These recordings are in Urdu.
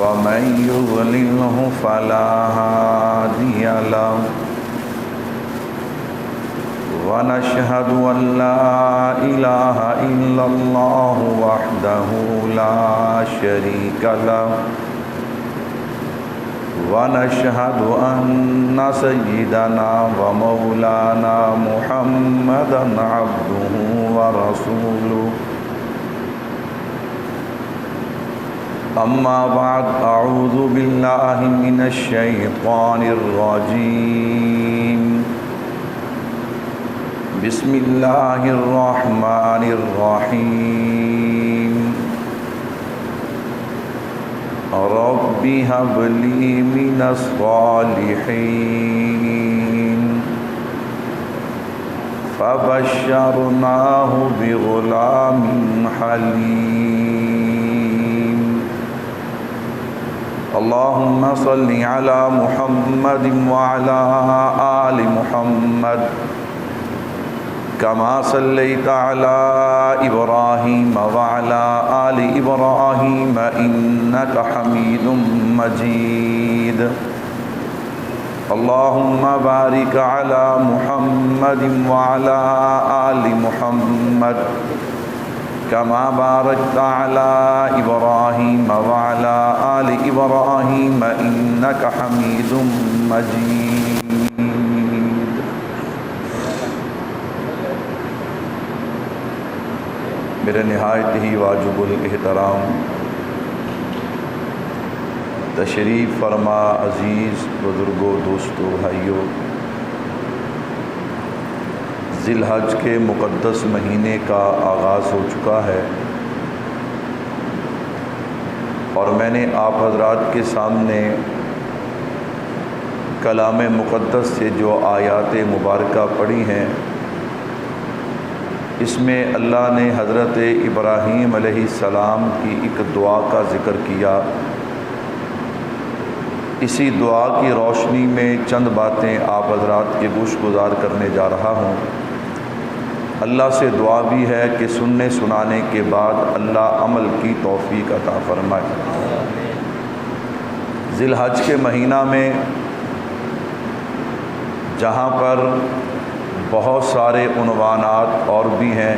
ومن يضلله فلا هادي له ونشهد أن لا إله إلا الله وحده لا شريك له ونشهد أن سيدنا ومولانا محمدا عبده ورسوله أما بعد أعوذ بالله من الشيطان الرجيم بسم الله الرحمن الرحيم رب هب لي من الصالحين فبشرناه بغلام حليم اللهم صل على محمد وعلى آل محمد كما صليت على إبراهيم وعلى آل إبراهيم إنك حميد مجيد اللهم بارك على محمد وعلى آل محمد كما باركت على إبراهيم وعلى آل إبراهيم إنك حميد مجيد میرے نہایت ہی واجب الاحترام تشریف فرما عزیز بزرگوں دوستوں بھائیوں، ذی الحج کے مقدس مہینے کا آغاز ہو چکا ہے اور میں نے آپ حضرات کے سامنے کلام مقدس سے جو آیات مبارکہ پڑھی ہیں، اس میں اللہ نے حضرت ابراہیم علیہ السلام کی ایک دعا کا ذکر کیا۔ اسی دعا کی روشنی میں چند باتیں آپ حضرات کے گوش گزار کرنے جا رہا ہوں۔ اللہ سے دعا بھی ہے کہ سننے سنانے کے بعد اللہ عمل کی توفیق عطا فرمائے۔ ذی الحج کے مہینہ میں جہاں پر بہت سارے عنوانات اور بھی ہیں،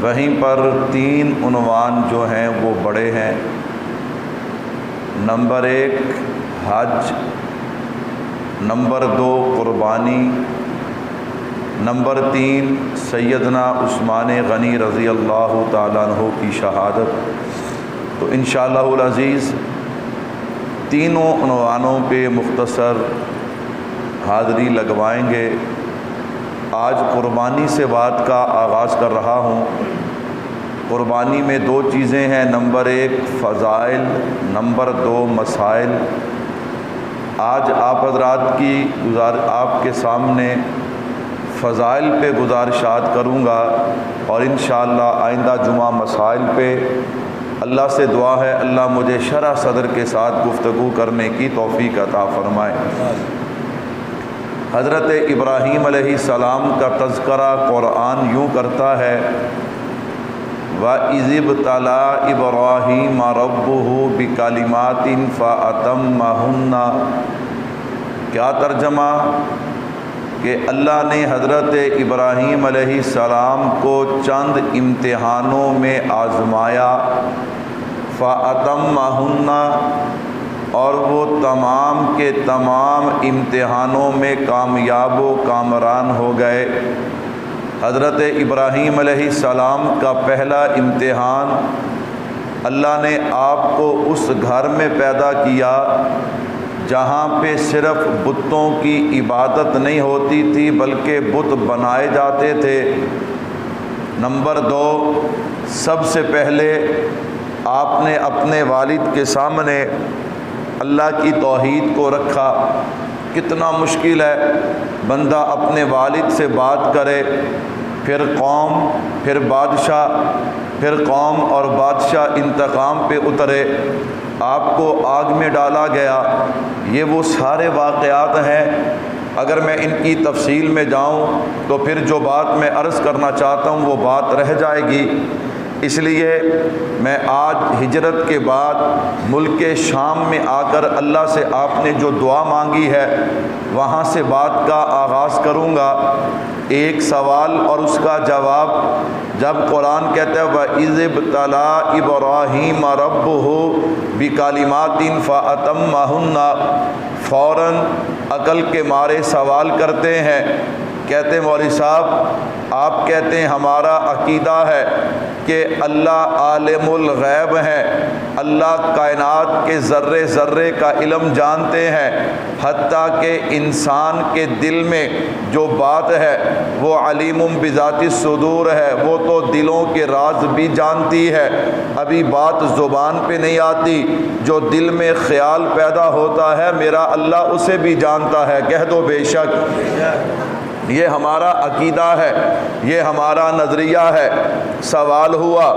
وہیں پر 3 عنوان جو ہیں وہ بڑے ہیں۔ نمبر 1 حج، نمبر 2 قربانی، نمبر 3 سیدنا عثمان غنی رضی اللہ تعالیٰ عنہ کی شہادت۔ تو انشاءاللہ العزیز تینوں عنوانوں پہ مختصر حاضری لگوائیں گے۔ آج قربانی سے بات کا آغاز کر رہا ہوں۔ قربانی میں 2 چیزیں ہیں، نمبر 1 فضائل، نمبر 2 مسائل۔ آج آپ حضرات آپ کے سامنے فضائل پہ گزارشات کروں گا اور انشاءاللہ آئندہ جمعہ مسائل پہ۔ اللہ سے دعا ہے اللہ مجھے شرح صدر کے ساتھ گفتگو کرنے کی توفیق عطا فرمائے۔ حضرت ابراہیم علیہ السلام کا تذکرہ قرآن یوں کرتا ہے، وَإِذِ ابْتَلَىٰ إِبْرَاهِيمَ رَبُّهُ بِكَلِمَاتٍ فَأَتَمَّهُنَّ۔ کیا ترجمہ؟ کہ اللہ نے حضرت ابراہیم علیہ السلام کو چند امتحانوں میں آزمایا، فَأَتَمَّهُنَّ، اور وہ تمام کے تمام امتحانوں میں کامیاب و کامران ہو گئے۔ حضرت ابراہیم علیہ السلام کا پہلا امتحان، اللہ نے آپ کو اس گھر میں پیدا کیا جہاں پہ صرف بتوں کی عبادت نہیں ہوتی تھی بلکہ بت بنائے جاتے تھے۔ نمبر 2، سب سے پہلے آپ نے اپنے والد کے سامنے اللہ کی توحید کو رکھا۔ کتنا مشکل ہے بندہ اپنے والد سے بات کرے، پھر قوم، پھر بادشاہ، پھر قوم اور بادشاہ انتقام پہ اترے، آپ کو آگ میں ڈالا گیا۔ یہ وہ سارے واقعات ہیں، اگر میں ان کی تفصیل میں جاؤں تو پھر جو بات میں عرض کرنا چاہتا ہوں وہ بات رہ جائے گی۔ اس لیے میں آج ہجرت کے بعد ملک شام میں آ کر اللہ سے آپ نے جو دعا مانگی ہے وہاں سے بات کا آغاز کروں گا۔ ایک سوال اور اس کا جواب، جب قرآن کہتا ہے وَإِذِ ابْتَلَىٰ إِبْرَاهِيمَ رَبُّهُ بِكَلِمَاتٍ فَأَتَمَّهُنَّ، فوراً عقل کے مارے سوال کرتے ہیں، کہتے ہیں مولوی صاحب آپ کہتے ہیں ہمارا عقیدہ ہے کہ اللہ عالم الغیب ہے، اللہ کائنات کے ذرے ذرے کا علم جانتے ہیں، حتیٰ کہ انسان کے دل میں جو بات ہے وہ علیم بذات الصدور ہے، وہ تو دلوں کے راز بھی جانتی ہے، ابھی بات زبان پہ نہیں آتی، جو دل میں خیال پیدا ہوتا ہے میرا اللہ اسے بھی جانتا ہے، کہہ دو بے شک۔ یہ ہمارا عقیدہ ہے، یہ ہمارا نظریہ ہے۔ سوال ہوا،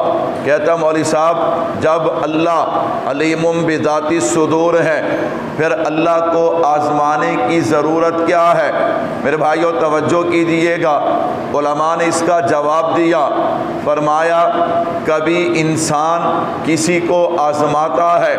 کہتا مولوی صاحب جب اللہ علیم بذات الصدور ہے پھر اللہ کو آزمانے کی ضرورت کیا ہے؟ میرے بھائیو توجہ کیجیے گا، علماء نے اس کا جواب دیا، فرمایا کبھی انسان کسی کو آزماتا ہے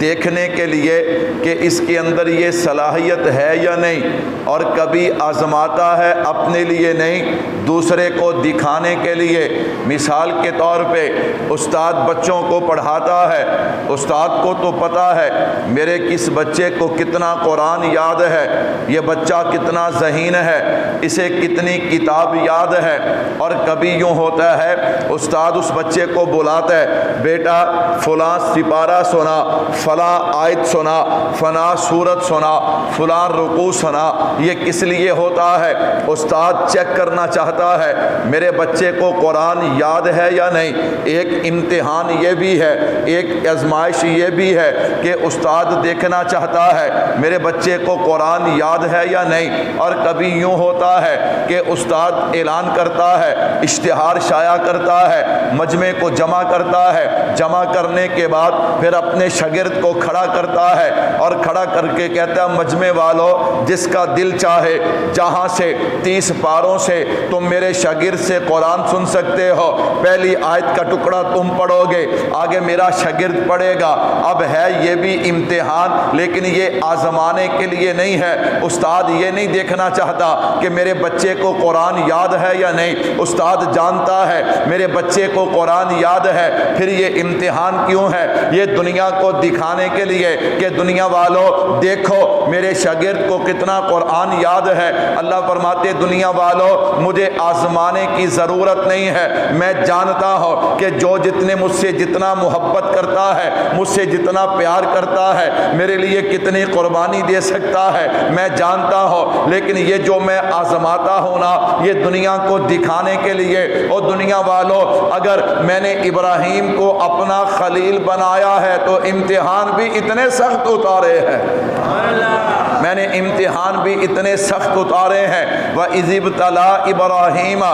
دیکھنے کے لیے کہ اس کے اندر یہ صلاحیت ہے یا نہیں، اور کبھی آزماتا ہے اپنے لیے نہیں دوسرے کو دکھانے کے لیے۔ مثال کے طور پہ استاد بچوں کو پڑھاتا ہے، استاد کو تو پتہ ہے میرے کس بچے کو کتنا قرآن یاد ہے، یہ بچہ کتنا ذہین ہے، اسے کتنی کتاب یاد ہے، اور کبھی یوں ہوتا ہے استاد اس بچے کو بلاتا ہے، بیٹا فلاں سپارہ سنا، فلاں آیت سنا، فلاں سورت سنا، فلاں رکوع سنا۔ یہ کس لیے ہوتا ہے؟ استاد چیک کرنا چاہتا ہے میرے بچے کو قرآن یاد ہے یا نہیں۔ ایک امتحان یہ بھی ہے، ایک آزمائش یہ بھی ہے کہ استاد دیکھنا چاہتا ہے میرے بچے کو قرآن یاد ہے یا نہیں۔ اور کبھی یوں ہوتا ہے کہ استاد اعلان کرتا ہے، اشتہار شائع کرتا ہے، مجمع کو جمع کرتا ہے، جمع کرنے کے بعد پھر اپنے شاگرد کو کھڑا کرتا ہے اور کھڑا کر کے کہتا ہے مجمع والوں جس کا دل چاہے جہاں سے 30 پاروں سے تم میرے شاگرد سے قرآن سن سکتے ہو، پہلی آیت کا ٹکڑا تم پڑھو گے، آگے میرا شاگرد پڑھے گا۔ اب ہے یہ بھی امتحان، لیکن یہ آزمانے کے لیے نہیں ہے۔ استاد یہ نہیں دیکھنا چاہتا کہ میرے بچے کو قرآن یاد ہے یا نہیں، استاد جانتا ہے میرے بچے کو قرآن یاد ہے۔ پھر یہ امتحان کیوں ہے؟ یہ دنیا کو دکھانے کے لیے کہ دنیا والوں دیکھو میرے شاگرد کو کتنا قرآن یاد ہے۔ اللہ فرماتے دنیا والوں مجھے آزمانے کی ضرورت نہیں ہے، میں جانتا ہوں کہ جو جتنے مجھ سے جتنا محبت کرتا ہے، مجھ سے جتنا پیار کرتا ہے، میرے لیے کتنی قربانی دے سکتا ہے میں جانتا ہوں، لیکن یہ جو میں آزماتا ہوں نا یہ دنیا کو دکھانے کے لیے۔ اور دنیا والوں اگر میں نے ابراہیم کو اپنا خلیل بنایا ہے تو امتحان بھی اتنے سخت اتارے ہیں، میں نے امتحان بھی اتنے سخت اتارے ہیں۔ وَإِذِ ابْتَلَىٰ إِبْرَاهِيمَ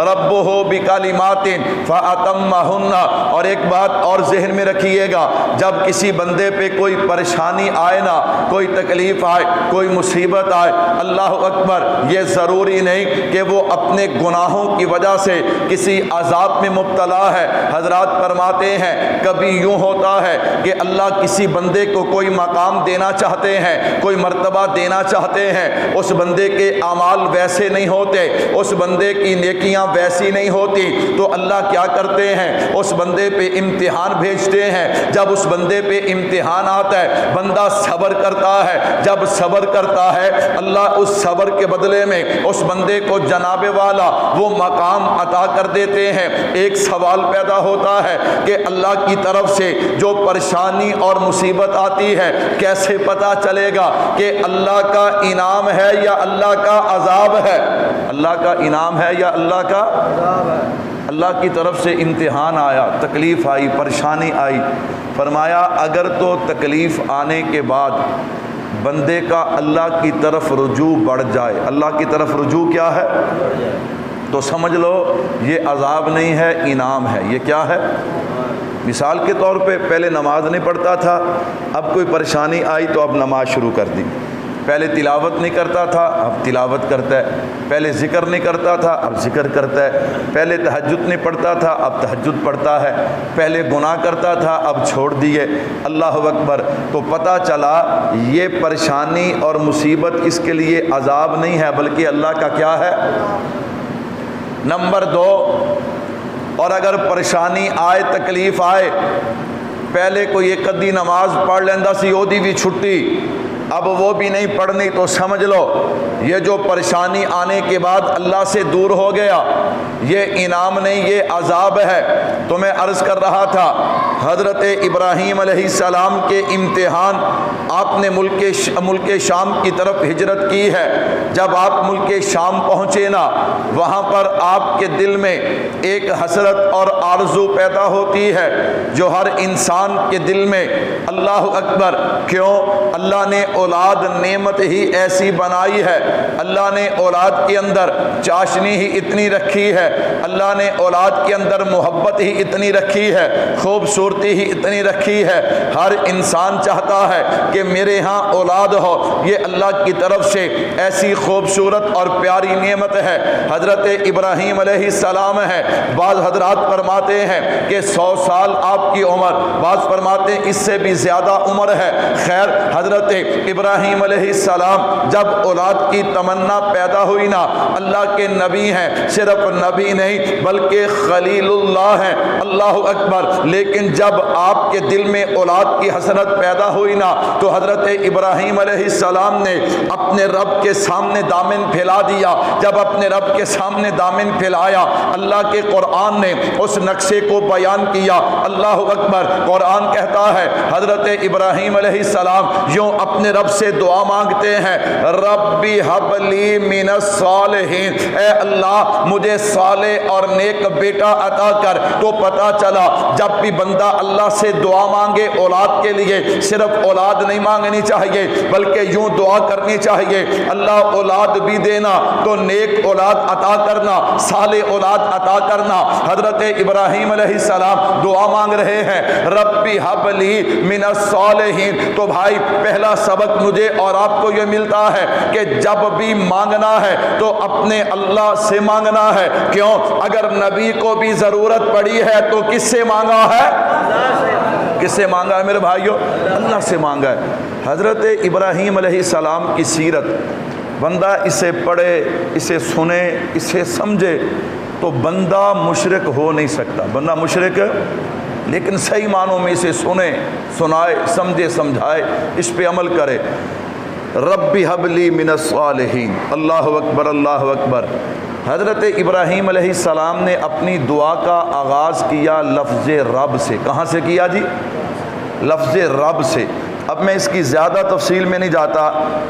رَبُّهُ بِكَلِمَاتٍ فَأَتَمَّهُنَّ۔ اور ایک بات اور ذہن میں رکھیے گا، جب کسی بندے پہ کوئی پریشانی آئے نا، کوئی تکلیف آئے، کوئی مصیبت آئے، اللہ اکبر، یہ ضروری نہیں کہ وہ اپنے گناہوں کی وجہ سے کسی عذاب میں مبتلا ہے۔ حضرات فرماتے ہیں کبھی یوں ہوتا ہے کہ اللہ کسی بندے کو کوئی مقام دینا چاہتے ہیں، کوئی مرتبہ دینا چاہتے ہیں، اس بندے کے اعمال ویسے نہیں ہوتے، اس بندے کی نیکیاں ویسی نہیں ہوتی، تو اللہ کیا کرتے ہیں اس بندے پہ امتحان بھیجتے ہیں۔ جب اس بندے پہ امتحان آتا ہے بندہ صبر کرتا ہے، جب صبر کرتا ہے اللہ اس صبر کے بدلے میں اس بندے کو جناب والا وہ مقام عطا کر دیتے ہیں۔ ایک سوال پیدا ہوتا ہے کہ اللہ کی طرف سے جو پریشانی اور مصیبت آتی ہے کیسے پتہ چلے گا کہ اللہ کا انعام ہے یا اللہ کا عذاب ہے؟ اللہ کا انعام ہے یا اللہ کا عذاب ہے؟ اللہ کی طرف سے امتحان آیا، تکلیف آئی، پریشانی آئی، فرمایا اگر تو تکلیف آنے کے بعد بندے کا اللہ کی طرف رجوع بڑھ جائے، اللہ کی طرف رجوع کیا ہے؟ تو سمجھ لو یہ عذاب نہیں ہے، انعام ہے۔ یہ کیا ہے؟ مثال کے طور پہ پہلے نماز نہیں پڑھتا تھا، اب کوئی پریشانی آئی تو اب نماز شروع کر دی، پہلے تلاوت نہیں کرتا تھا، اب تلاوت کرتا ہے، پہلے ذکر نہیں کرتا تھا، اب ذکر کرتا ہے، پہلے تہجد نہیں پڑھتا تھا، اب تہجد پڑھتا ہے، پہلے گناہ کرتا تھا، اب چھوڑ دیے۔ اللہ اکبر۔ تو پتہ چلا یہ پریشانی اور مصیبت اس کے لیے عذاب نہیں ہے بلکہ اللہ کا کیا ہے؟ نمبر 2، اور اگر پریشانی آئے، تکلیف آئے، پہلے کوئی ایک ادھی نماز پڑھ لیندہ سی، اودی بھی چھٹی، اب وہ بھی نہیں پڑھنی، تو سمجھ لو یہ جو پریشانی آنے کے بعد اللہ سے دور ہو گیا، یہ انعام نہیں، یہ عذاب ہے۔ تو میں عرض کر رہا تھا حضرت ابراہیم علیہ السلام کے امتحان، آپ نے ملک شام کی طرف ہجرت کی ہے، جب آپ ملک شام پہنچے نا، وہاں پر آپ کے دل میں ایک حسرت اور آرزو پیدا ہوتی ہے جو ہر انسان کے دل میں۔ اللہ اکبر۔ کیوں؟ اللہ نے اولاد نعمت ہی ایسی بنائی ہے، اللہ نے اولاد کے اندر چاشنی ہی اتنی رکھی ہے، اللہ نے اولاد کے اندر محبت ہی اتنی رکھی ہے، خوبصورتی ہی اتنی رکھی ہے۔ ہر انسان چاہتا ہے کہ میرے ہاں اولاد ہو، یہ اللہ کی طرف سے ایسی خوبصورت اور پیاری نعمت ہے۔ حضرت ابراہیم علیہ السلام ہے، بعض حضرات فرماتے ہیں کہ 100 سال آپ کی عمر، بعض فرماتے ہیں اس سے بھی زیادہ عمر ہے۔ خیر، حضرت ابراہیم علیہ السلام جب اولاد کی تمنا پیدا ہوئی نا، اللہ کے نبی ہیں، صرف نبی نہیں بلکہ خلیل اللہ ہیں، اللہ اکبر۔ لیکن جب آپ کے دل میں اولاد کی حسرت پیدا ہوئی نا، تو حضرت ابراہیم علیہ السلام نے اپنے رب کے سامنے دامن پھیلا دیا۔ جب اپنے رب کے سامنے دامن پھیلایا، اللہ کے قرآن نے اس نقشے کو بیان کیا۔ اللہ اکبر۔ قرآن کہتا ہے حضرت ابراہیم علیہ السلام یوں اپنے رب سے دعا مانگتے ہیں، ربی حب لی من الصالحین، اے اللہ مجھے صالح اور نیک بیٹا عطا کر۔ تو پتہ چلا جب بھی بندہ اللہ سے دعا مانگے اولاد کے لیے، صرف اولاد نہیں مانگنی چاہیے بلکہ یوں دعا کرنی چاہیے، اللہ اولاد بھی دینا تو نیک اولاد عطا کرنا، صالح اولاد عطا کرنا۔ حضرت ابراہیم علیہ السلام دعا مانگ رہے ہیں، ربی حب لی من الصالحین۔ تو بھائی پہلا سبق مجھے اور آپ کو یہ ملتا ہے کہ جب بھی مانگنا ہے تو اپنے اللہ سے مانگنا ہے۔ کیوں؟ اگر نبی کو بھی ضرورت پڑی ہے تو کس سے مانگا ہے؟ کس سے مانگا ہے میرے بھائیو؟ اللہ سے مانگا ہے۔ حضرت ابراہیم علیہ السلام کی سیرت بندہ اسے پڑھے، اسے سنے، اسے سمجھے تو بندہ مشرک ہو نہیں سکتا، بندہ مشرک، لیکن صحیح معنوں میں اسے سنے، سنائے، سمجھے، سمجھائے، اس پہ عمل کرے۔ ربی حب لی من الصالحین، اللہ اکبر، اللہ اکبر۔ حضرت ابراہیم علیہ السلام نے اپنی دعا کا آغاز کیا لفظ رب سے۔ کہاں سے کیا جی؟ لفظ رب سے۔ اب میں اس کی زیادہ تفصیل میں نہیں جاتا،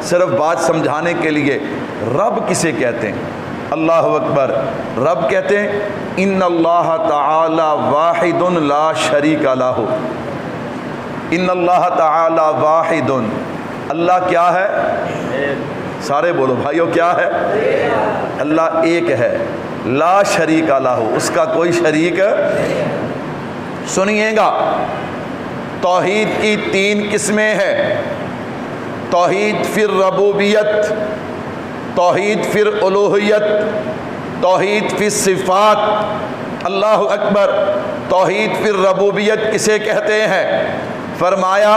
صرف بات سمجھانے کے لیے۔ رب کسے کہتے ہیں؟ اللہ اکبر۔ رب کہتے ہیں ان اللہ تعالی واحد لا شریک لہ، ان اللہ تعالی واحد، اللہ کیا ہے؟ سارے بولو بھائیو، کیا ہے؟ اللہ ایک ہے، لا شریک لہ، اس کا کوئی شریک۔ سنیے گا، توحید کی 3 قسمیں ہیں، توحید فی الربوبیت، توحید فی الالوہیت، توحید فی الصفات۔ اللہ اکبر۔ توحید فی الربوبیت کسے کہتے ہیں؟ فرمایا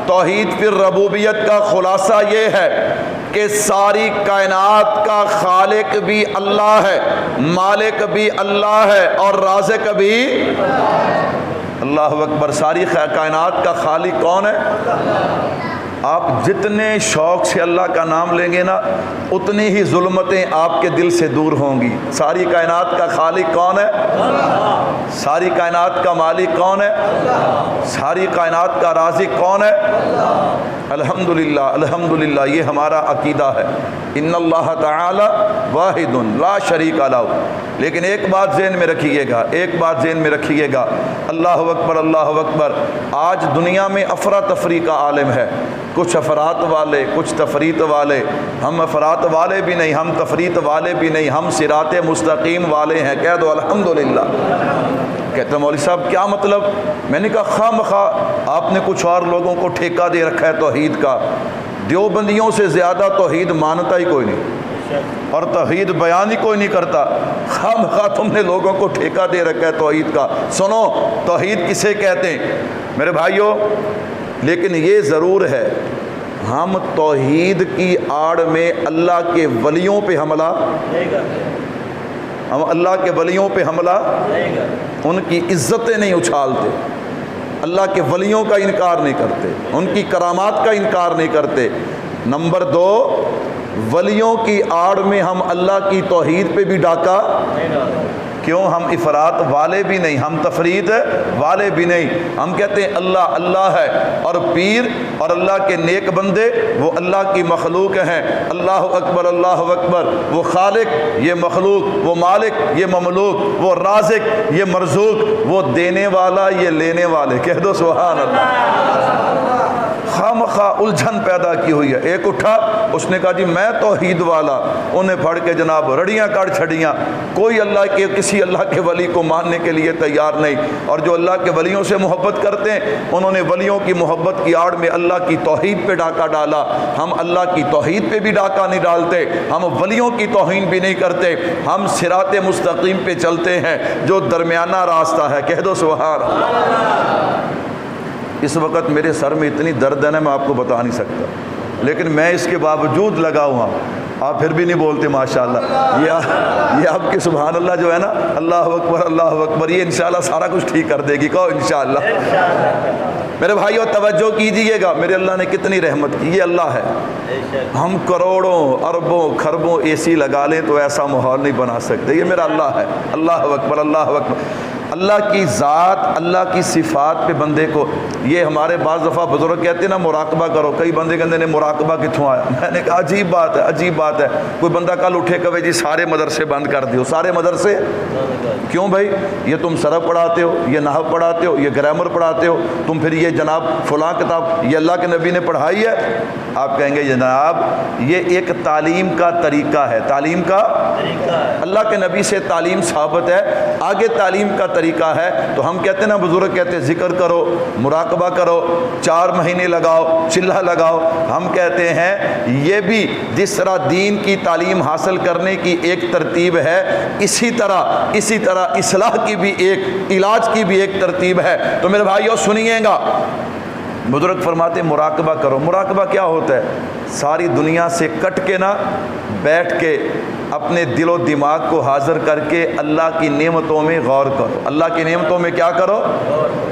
توحید فی الربوبیت کا خلاصہ یہ ہے کہ ساری کائنات کا خالق بھی اللہ ہے، مالک بھی اللہ ہے اور رازق بھی۔ اللہ اکبر۔ ساری کائنات کا خالق کون ہے؟ آپ جتنے شوق سے اللہ کا نام لیں گے نا، اتنی ہی ظلمتیں آپ کے دل سے دور ہوں گی۔ ساری کائنات کا خالق کون ہے؟ ساری کائنات کا مالک کون ہے؟ ساری کائنات کا رازق کون ہے؟ الحمدللہ، الحمدللہ، یہ ہمارا عقیدہ ہے۔ ان اللہ تعالی واحد لا شریک لہ۔ لیکن ایک بات ذہن میں رکھیے گا، ایک بات ذہن میں رکھیے گا، اللہ اکبر، اللہ اکبر۔ آج دنیا میں افراتفری کا عالم ہے، کچھ افراد والے، کچھ تفریط والے۔ ہم افراد والے بھی نہیں، ہم تفریط والے بھی نہیں، ہم صراط مستقیم والے ہیں۔ کہہ دو الحمدللہ۔ کہتے ہیں مولوی صاحب کیا مطلب؟ میں نے کہا خواہ مخواہ آپ نے کچھ اور لوگوں کو ٹھیکہ دے رکھا ہے توحید کا، دیوبندیوں سے زیادہ توحید مانتا ہی کوئی نہیں اور توحید بیان ہی کوئی نہیں کرتا. خواہ تم نے لوگوں کو ٹھیکہ دے رکھا ہے توحید کا. سنو توحید کسے کہتے ہیں میرے بھائیوں. لیکن یہ ضرور ہے ہم توحید کی آڑ میں اللہ کے ولیوں پہ حملہ نہیں کرتے. ہم اللہ کے ولیوں پہ حملہ نہیں کرتے, ان کی عزتیں نہیں اچھالتے, اللہ کے ولیوں کا انکار نہیں کرتے, ان کی کرامات کا انکار نہیں کرتے. نمبر 2, ولیوں کی آڑ میں ہم اللہ کی توحید پہ بھی ڈاکہ نہیں ڈالتے. کیوں؟ ہم افراط والے بھی نہیں, ہم تفرید والے بھی نہیں. ہم کہتے ہیں اللہ اللہ ہے اور پیر اور اللہ کے نیک بندے وہ اللہ کی مخلوق ہیں. اللہ اکبر اللہ اکبر. وہ خالق یہ مخلوق, وہ مالک یہ مملوک, وہ رازق یہ مرزوق, وہ دینے والا یہ لینے والے. کہہ دو سبحان اللہ. خواہ الجھن پیدا کی ہوئی ہے. ایک اٹھا اس نے کہا جی میں توحید والا, انہیں پڑھ کے جناب رڑیاں کاٹ چھڑیاں. کوئی اللہ کے کسی اللہ کے ولی کو ماننے کے لیے تیار نہیں. اور جو اللہ کے ولیوں سے محبت کرتے ہیں انہوں نے ولیوں کی محبت کی آڑ میں اللہ کی توحید پہ ڈاکہ ڈالا. ہم اللہ کی توحید پہ بھی ڈاکہ نہیں ڈالتے, ہم ولیوں کی توہین بھی نہیں کرتے. ہم صراط مستقیم پہ چلتے ہیں جو درمیانہ راستہ ہے. کہہ دو سبحان اللہ. اس وقت میرے سر میں اتنی درد ہے نا میں آپ کو بتا نہیں سکتا, لیکن میں اس کے باوجود لگا ہوا. آپ پھر بھی نہیں بولتے ماشاءاللہ. یہ آپ کے سبحان اللہ جو ہے نا, اللہ اکبر اللہ اکبر, یہ انشاءاللہ سارا کچھ ٹھیک کر دے گی. کہو انشاءاللہ. میرے بھائیو توجہ کیجئے گا, میرے اللہ نے کتنی رحمت کی. یہ اللہ ہے. ہم کروڑوں اربوں خربوں اے سی لگا لیں تو ایسا ماحول نہیں بنا سکتے. یہ میرا اللہ ہے. اللہ اکبر اللہ اکبر. اللہ کی ذات اللہ کی صفات پہ بندے کو, یہ ہمارے بعض دفعہ بزرگ کہتے ہیں نا مراقبہ کرو. کئی بندے کہتے ہیں مراقبہ کتوں آیا. میں نے کہا عجیب بات ہے, عجیب بات ہے. کوئی بندہ کل اٹھے کہ جی سارے مدرسے بند کر دیو. سارے مدرسے کیوں بھائی؟ یہ تم صرف پڑھاتے ہو, یہ نحو پڑھاتے ہو, یہ گرامر پڑھاتے ہو, تم پھر یہ جناب فلاں کتاب یہ اللہ کے نبی نے پڑھائی ہے. آپ کہیں گے جناب یہ ایک تعلیم کا طریقہ ہے. تعلیم کا اللہ کے نبی سے تعلیم ثابت ہے, آگے تعلیم کا طریقہ ہے. تو ہم کہتے ہیں نا, بزرگ کہتے ہیں ذکر کرو, مراقبہ کرو, 4 مہینے لگاؤ, چلہ لگاؤ. ہم کہتے ہیں یہ بھی جس طرح دین کی تعلیم حاصل کرنے کی ایک ترتیب ہے, اسی طرح اصلاح کی بھی ایک, علاج کی بھی ایک ترتیب ہے. تو میرے بھائیو سنیے گا, بزرگ فرماتے ہیں مراقبہ کرو. مراقبہ کیا ہوتا ہے؟ ساری دنیا سے کٹ کے نا بیٹھ کے اپنے دل و دماغ کو حاضر کر کے اللہ کی نعمتوں میں غور کرو. اللہ کی نعمتوں میں کیا کرو؟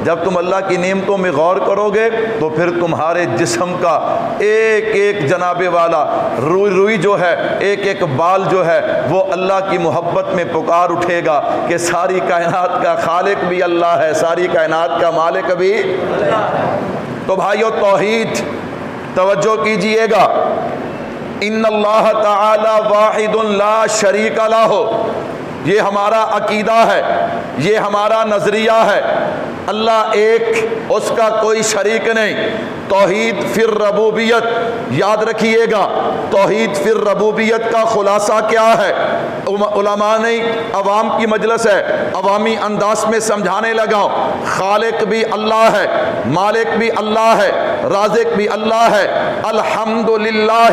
جب تم اللہ کی نعمتوں میں غور کرو گے تو پھر تمہارے جسم کا ایک ایک جناب والا روئی جو ہے, ایک ایک بال جو ہے وہ اللہ کی محبت میں پکار اٹھے گا کہ ساری کائنات کا خالق بھی اللہ ہے, ساری کائنات کا مالک بھی اللہ ہے. تو بھائیو توحید توجہ کیجئے گا. ان اللہ تعالی واحد لا شریک لہ, یہ ہمارا عقیدہ ہے, یہ ہمارا نظریہ ہے. اللہ ایک, اس کا کوئی شریک نہیں. توحید فی الربوبیت, یاد رکھیے گا توحید فی الربوبیت کا خلاصہ کیا ہے؟ علماء نے, عوام کی مجلس ہے, عوامی انداز میں سمجھانے لگا. خالق بھی اللہ ہے, مالک بھی اللہ ہے, رازق بھی اللہ ہے. الحمدللہ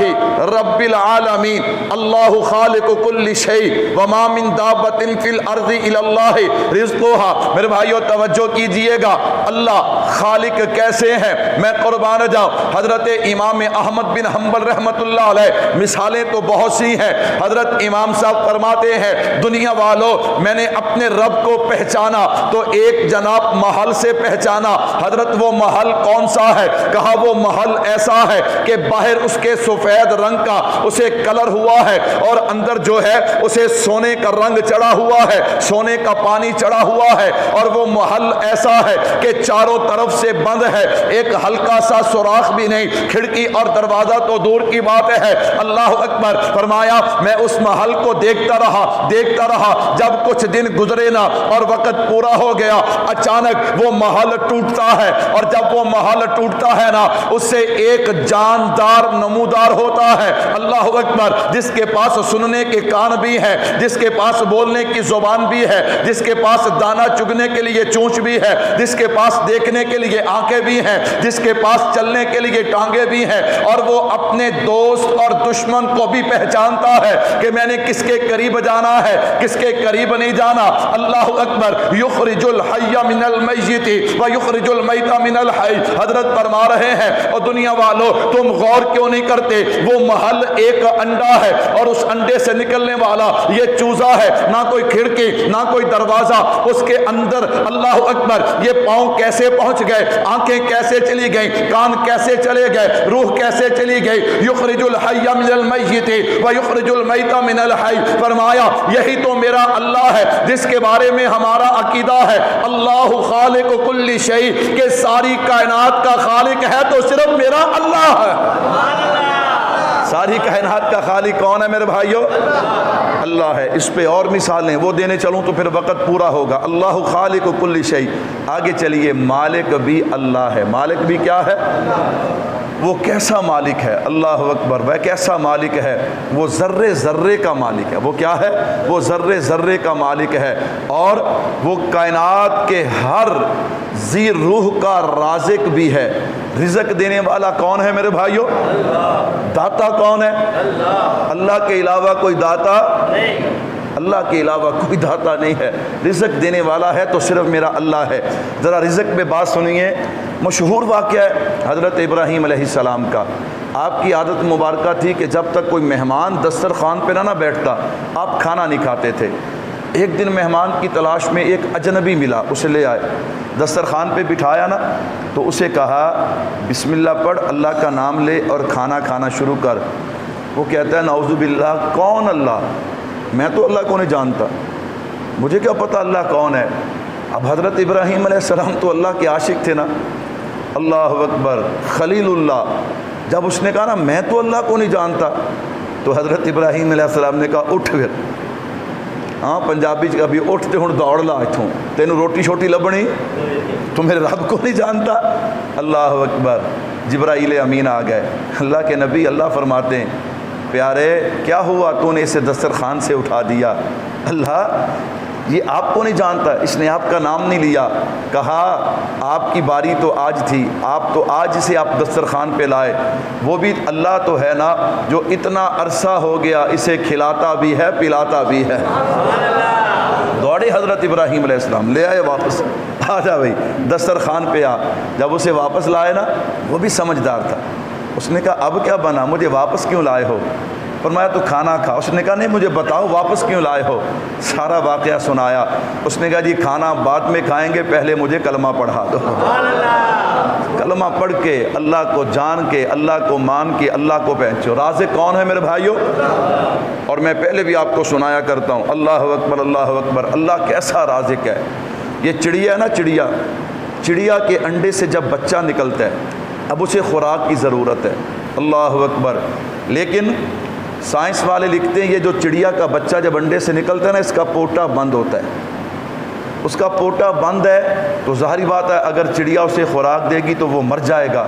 رب العالمین, اللہ خالق کل شیء وما من دابۃ فی الارض الا اللہ رزقها. میرے بھائیو توجہ کیجئے گا, اللہ خالق کیسے ہیں؟ میں قربان جاؤں, حضرت امام احمد بن حنبل رحمت اللہ علیہ, مثالیں تو بہت سی ہیں. حضرت امام صاحب فرماتے ہیں دنیا والوں میں نے اپنے رب کو پہچانا تو ایک جناب محل سے پہچانا. حضرت وہ محل کون سا ہے؟ کہا وہ محل ایسا ہے کہ باہر اس کے سفید رنگ کا اسے کلر ہوا ہے اور اندر جو ہے اسے سونے کا رنگ چڑھا ہوا ہے, سونے کا پانی چڑھا ہوا ہے. اور وہ محل ایسا ہے کہ چاروں طرف سے بند ہے, ایک ہلکا سا سوراخ بھی نہیں, کھڑکی اور دروازہ تو دور کی بات ہے. اللہ اکبر. فرمایا میں اس محل کو دیکھتا رہا, جب کچھ دن گزرے نا اور وقت پورا ہو گیا, اچانک وہ محل ٹوٹتا ہے. اور جب وہ محل ٹوٹتا ہے نا, اس سے ایک جاندار نمودار ہوتا ہے. اللہ اکبر. جس کے پاس سننے کے کان بھی ہے, جس کے پاس بولنے کی زبان بھی ہے, جس کے پاس دانا چگنے کے لیے چونچ بھی ہے, جس کے پاس دیکھنے کے لیے آنکھیں بھی ہیں، جس کے پاس چلنے کے لیے ٹانگیں بھی ہیں، اور وہ اپنے دوست اور دشمن کو بھی پہچانتا ہے کہ میں نے کس کے قریب جانا ہے، کس کے قریب نہیں جانا۔ اللہ اکبر، یخرج الحی من المیت ویخرج المیت من الحی۔ حضرت فرما رہے ہیں اور دنیا والوں تم غور کیوں نہیں کرتے، وہ محل ایک انڈا ہے اور اس انڈے سے نکلنے والا یہ چوزا ہے، نہ کوئی کھڑکی نہ کوئی دروازہ، اس کے اندر اللہ اکبر یہ پاؤں کیسے پہنچ گئے، آنکھیں کیسے چلی گئیں، کان کیسے چلے گئے، روح کیسے چلی گئی۔ یخرج الحی من المیت ویخرج المیت من الحی۔ فرمایا یہی تو میرا اللہ ہے جس کے بارے میں ہمارا عقیدہ ہے، اللہ خالق کل شیء، کہ ساری کائنات کا خالق ہے تو صرف میرا اللہ ہے۔ ساری کائنات کا خالق کون ہے میرے بھائیو؟ اللہ ہے۔ اس پہ اور مثالیں وہ دینے چلوں تو پھر وقت پورا ہوگا۔ اللہ خالق کل شیء۔ آگے چلیے، مالک بھی اللہ ہے۔ مالک بھی کیا ہے؟ وہ کیسا مالک ہے؟ اللہ اکبر، وہ کیسا مالک ہے؟ وہ ذرے ذرے کا مالک ہے۔ وہ کیا ہے؟ وہ ذرے ذرے کا مالک ہے، اور وہ کائنات کے ہر ذی روح کا رازق بھی ہے۔ رزق دینے والا کون ہے میرے بھائیو؟ داتا کون ہے؟ اللہ کے علاوہ کوئی داتا نہیں، اللہ کے علاوہ کوئی داتا نہیں ہے۔ رزق دینے والا ہے تو صرف میرا اللہ ہے۔ ذرا رزق پہ بات سنیے۔ مشہور واقعہ ہے حضرت ابراہیم علیہ السلام کا۔ آپ کی عادت مبارکہ تھی کہ جب تک کوئی مہمان دسترخوان پہ نہ بیٹھتا آپ کھانا نہیں کھاتے تھے۔ ایک دن مہمان کی تلاش میں ایک اجنبی ملا، اسے لے آئے، دسترخوان پہ بٹھایا نا تو اسے کہا بسم اللہ پڑھ، اللہ کا نام لے اور کھانا کھانا شروع کر۔ وہ کہتا ہے نعوذ باللہ، کون اللہ؟ میں تو اللہ کو نہیں جانتا، مجھے کیا پتہ اللہ کون ہے۔ اب حضرت ابراہیم علیہ السلام تو اللہ کے عاشق تھے نا، اللہ اکبر، خلیل اللہ۔ جب اس نے کہا نا میں تو اللہ کو نہیں جانتا، تو حضرت ابراہیم علیہ السلام نے کہا اٹھ پھر۔ ہاں پنجابی کا بھی اٹھ تے ہن دوڑ لا اتھوں، تینوں روٹی شوٹی لبنی، تو میرے رب کو نہیں جانتا۔ اللہ اکبر، جبرائیل امین آ گئے۔ اللہ کے نبی اللہ فرماتے ہیں پیارے کیا ہوا تو نے اسے دسترخوان سے اٹھا دیا؟ اللہ یہ آپ کو نہیں جانتا، اس نے آپ کا نام نہیں لیا۔ کہا آپ کی باری تو آج تھی، آپ تو آج اسے آپ دسترخوان پہ لائے، وہ بھی اللہ تو ہے نا جو اتنا عرصہ ہو گیا اسے کھلاتا بھی ہے پلاتا بھی ہے۔ دوڑے حضرت ابراہیم علیہ السلام، لے آئے واپس، آ جا بھائی دسترخوان پہ آ۔ جب اسے واپس لائے نا وہ بھی سمجھدار تھا، اس نے کہا اب کیا بنا، مجھے واپس کیوں لائے ہو؟ فرمایا تو کھانا کھا۔ اس نے کہا نہیں مجھے بتاؤ واپس کیوں لائے ہو؟ سارا واقعہ سنایا۔ اس نے کہا جی کھانا بعد میں کھائیں گے، پہلے مجھے کلمہ پڑھا دو۔ کلمہ پڑھ کے اللہ کو جان کے اللہ کو مان کے اللہ کو پہچو۔ رازق کون ہے میرے بھائیو؟ اور میں پہلے بھی آپ کو سنایا کرتا ہوں، اللہ اکبر اللہ اکبر، اللہ کیسا رازق ہے۔ یہ چڑیا ہے نا، چڑیا کے انڈے سے جب بچہ نکلتا ہے اب اسے خوراک کی ضرورت ہے، اللہ اکبر، لیکن سائنس والے لکھتے ہیں یہ جو چڑیا کا بچہ جب انڈے سے نکلتا ہے نا اس کا پوٹا بند ہوتا ہے، اس کا پوٹا بند ہے تو ظاہری بات ہے اگر چڑیا اسے خوراک دے گی تو وہ مر جائے گا۔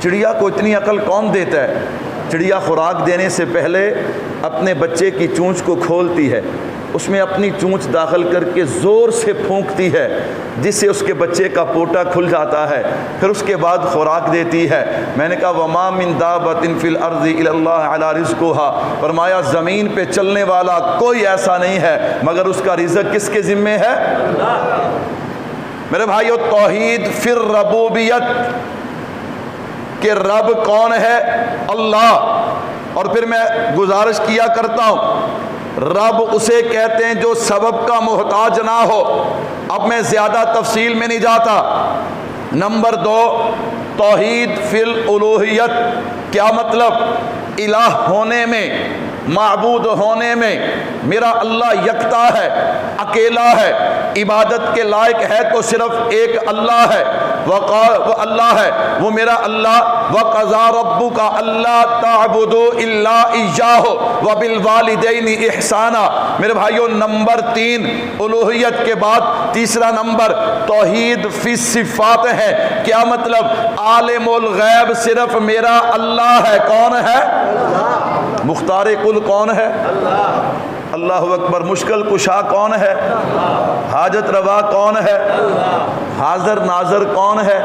چڑیا کو اتنی عقل کون دیتا ہے؟ چڑیا خوراک دینے سے پہلے اپنے بچے کی چونچ کو کھولتی ہے، اس میں اپنی چونچ داخل کر کے زور سے پھونکتی ہے جس سے اس کے بچے کا پوٹا کھل جاتا ہے، پھر اس کے بعد خوراک دیتی ہے۔ میں نے کہا وما من دابۃ فی الارض الا اللہ علی رزقها، فرمایا زمین پہ چلنے والا کوئی ایسا نہیں ہے مگر اس کا رزق کس کے ذمے ہے؟ میرے بھائیو توحید فی الربوبیت کہ رب کون ہے؟ اللہ۔ اور پھر میں گزارش کیا کرتا ہوں رب اسے کہتے ہیں جو سبب کا محتاج نہ ہو۔ اب میں زیادہ تفصیل میں نہیں جاتا۔ نمبر 2 توحید فی الالوہیت، کیا مطلب؟ الہ ہونے میں، معبود ہونے میں میرا اللہ یکتا ہے، اکیلا ہے، عبادت کے لائق ہے تو صرف ایک اللہ ہے، وہ اللہ ہے، وہ میرا اللہ۔ وَقَضَىٰ رَبُّكَ أَلَّا تَعْبُدُوا إِلَّا إِيَّاهُ وَبِالْوَالِدَيْنِ إِحْسَانًا۔ میرے بھائیوں نمبر 3 الوہیت کے بعد تیسرا نمبر توحید فی صفات ہے۔ کیا مطلب؟ عالم الغیب صرف میرا اللہ ہے۔ کون ہے؟ مختار کل کون ہے؟ اللہ اکبر۔ مشکل کشا کون ہے؟ حاجت روا کون ہے؟ حاضر ناظر کون ہے؟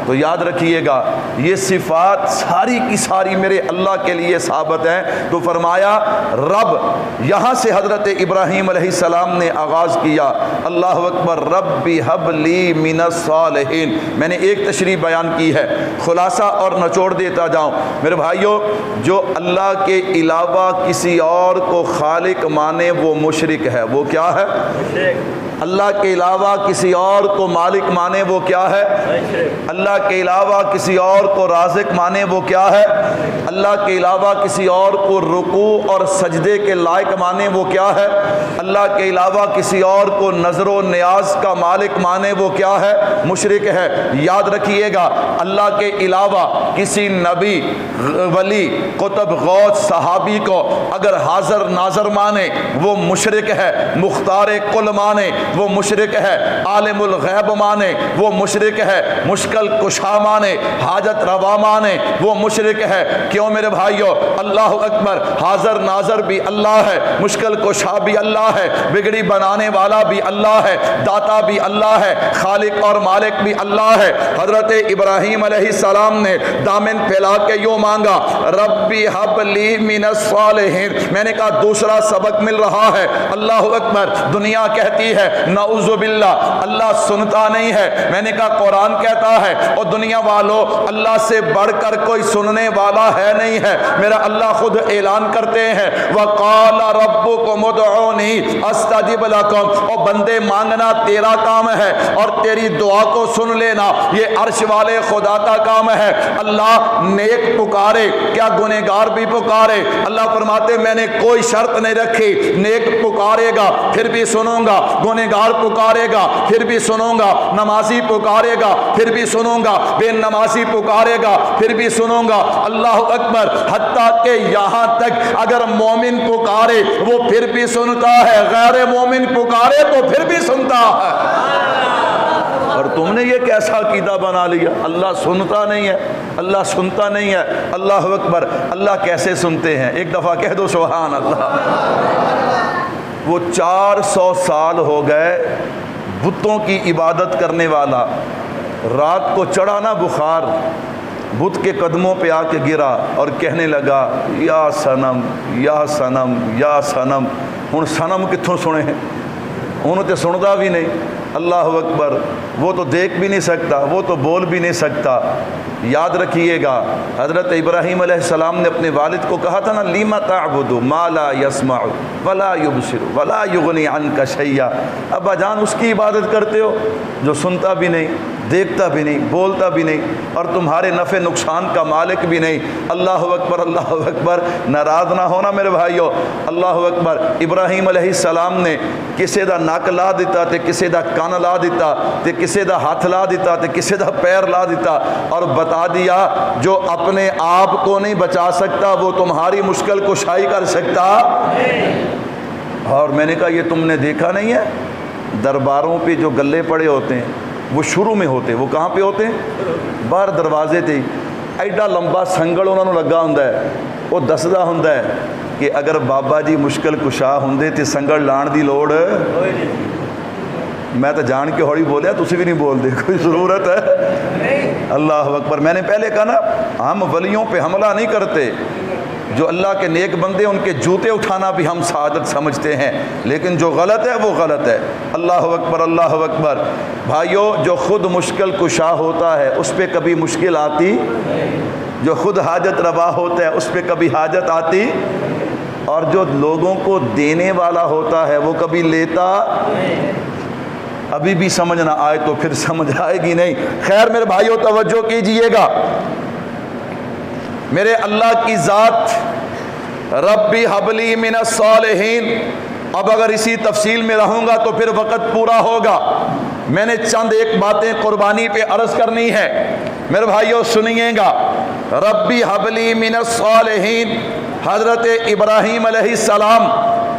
تو یاد رکھیے گا یہ صفات ساری کی ساری میرے اللہ کے لیے ثابت ہیں۔ تو فرمایا رب، یہاں سے حضرت ابراہیم علیہ السلام نے آغاز کیا، اللہ اکبر، ربی حب لی من الصالحین۔ میں نے ایک تشریح بیان کی ہے، خلاصہ اور نچوڑ دیتا جاؤں میرے بھائیوں، جو اللہ کے علاوہ کسی اور کو خالق مانے وہ مشرک ہے۔ وہ کیا ہے؟ اللہ کے علاوہ کسی اور کو مالک مانے وہ کیا ہے؟ اللہ کے علاوہ کسی اور کو رازق مانے وہ کیا ہے؟ اللہ کے علاوہ کسی اور کو رکوع اور سجدے کے لائق مانے وہ کیا ہے؟ اللہ کے علاوہ کسی اور کو نظر و نیاز کا مالک مانے وہ کیا ہے؟ مشرک ہے۔ یاد رکھیے گا اللہ کے علاوہ کسی نبی، ولی، قطب، غوث، صحابی کو اگر حاضر ناظر مانے وہ مشرک ہے، مختار کل مانے وہ مشرک ہے، عالم الغیب مانے وہ مشرک ہے، مشکل کشا مانے، حاجت روا مانے وہ مشرک ہے۔ کیوں میرے بھائیوں؟ اللہ اکبر، حاضر ناظر بھی اللہ ہے، مشکل کشا بھی اللہ ہے، بگڑی بنانے والا بھی اللہ ہے، داتا بھی اللہ ہے، خالق اور مالک بھی اللہ ہے۔ حضرت ابراہیم علیہ السلام نے دامن پھیلا کے یوں مانگا، ربی حب لی من الصالحین۔ میں نے کہا دوسرا سبق مل رہا ہے۔ اللہ اکبر، دنیا کہتی ہے نعوذ باللہ اللہ سنتا نہیں ہے، میں نے کہا قرآن کہتا ہے اور دنیا والوں اللہ سے بڑھ کر کوئی سننے والا ہے نہیں ہے۔ میرا اللہ خود اعلان کرتے ہیں وقال ربکم ادعونی استجب لکم، اور بندے مانگنا تیرا کام ہے اور تیری دعا کو سن لینا یہ عرش والے خدا کا کام ہے۔ اللہ نیک پکارے کیا گنہگار بھی پکارے؟ اللہ فرماتے میں نے کوئی شرط نہیں رکھی، نیک پکارے گا پھر بھی سنوں گا، گنہگار پکارے گا پھر بھی سنوں گا، نمازی پکارے گا پھر بھی سنوں گا، بے نمازی پکارے گا پھر بھی سنوں گا۔ اللہ اکبر، حتیٰ کہ یہاں تک اگر مومن پکارے وہ پھر بھی سنتا ہے، غیر مومن پکارے تو پھر بھی سنتا ہے۔ اور تم نے یہ کیسا عقیدہ بنا لیا اللہ سنتا نہیں ہے، اللہ سنتا نہیں ہے؟ اللہ اکبر، اللہ کیسے سنتے ہیں؟ ایک دفعہ کہہ دو سبحان اللہ۔ وہ 400 سال ہو گئے بتوں کی عبادت کرنے والا، رات کو چڑھا نا بخار، بت کے قدموں پہ آ کے گرا اور کہنے لگا یا صنم یا صنم یا صنم۔ ہن صنم کتھوں سنے ہیں؟ انہوں تے سندا بھی نہیں۔ اللہ اکبر، وہ تو دیکھ بھی نہیں سکتا، وہ تو بول بھی نہیں سکتا۔ یاد رکھیے گا حضرت ابراہیم علیہ السلام نے اپنے والد کو کہا تھا نا لِمَ تَعْبُدُ مَا لَا يَسْمَعُ وَلَا يُبْصِرُ وَلَا يُغْنِي عَنْكَ شَيْئًا۔ ابا جان اس کی عبادت کرتے ہو جو سنتا بھی نہیں، دیکھتا بھی نہیں، بولتا بھی نہیں اور تمہارے نفع نقصان کا مالک بھی نہیں۔ اللہ اکبر، اللہ اکبر، ناراض نہ ہونا میرے بھائیو۔ اللہ اکبر، ابراہیم علیہ السلام نے کسے دا نک لا دیتا تے کسے دا کان لا دیتا تے کسے دا ہاتھ لا دیتا تے کسے دا پیر لا دیتا اور بتا دیا جو اپنے آپ کو نہیں بچا سکتا وہ تمہاری مشکل کشائی کر سکتا۔ اور میں نے کہا یہ تم نے دیکھا نہیں ہے درباروں پہ جو گلے پڑے ہوتے ہیں وہ شروع میں ہوتے، وہ کہاں پہ ہوتے ہیں؟ باہر دروازے تے ایڈا لمبا سنگل انہوں نے لگا ہوندا ہے، وہ دسدا ہوندا ہے کہ اگر بابا جی مشکل کشا ہوندے تے سنگل لان دی لوڑ۔ میں تو جان کے ہوڑی بولیا، تسی بھی نہیں بول دے، کوئی ضرورت ہے؟ اللہ اکبر، میں نے پہلے کہا نا ہم ولیوں پہ حملہ نہیں کرتے، جو اللہ کے نیک بندے ان کے جوتے اٹھانا بھی ہم سعادت سمجھتے ہیں، لیکن جو غلط ہے وہ غلط ہے۔ اللہ اکبر، اللہ اکبر۔ بھائیو، جو خود مشکل کشا ہوتا ہے اس پہ کبھی مشکل آتی، جو خود حاجت روا ہوتا ہے اس پہ کبھی حاجت آتی، اور جو لوگوں کو دینے والا ہوتا ہے وہ کبھی لیتا۔ ابھی بھی سمجھ نہ آئے تو پھر سمجھ آئے گی نہیں۔ خیر میرے بھائیو توجہ کیجئے گا، میرے اللہ کی ذات ربی حبلی من الصالحین۔ اب اگر اسی تفصیل میں رہوں گا تو پھر وقت پورا ہوگا، میں نے چند ایک باتیں قربانی پہ عرض کرنی ہے۔ میرے بھائیو سنیے گا، ربی حبلی من الصالحین، حضرت ابراہیم علیہ السلام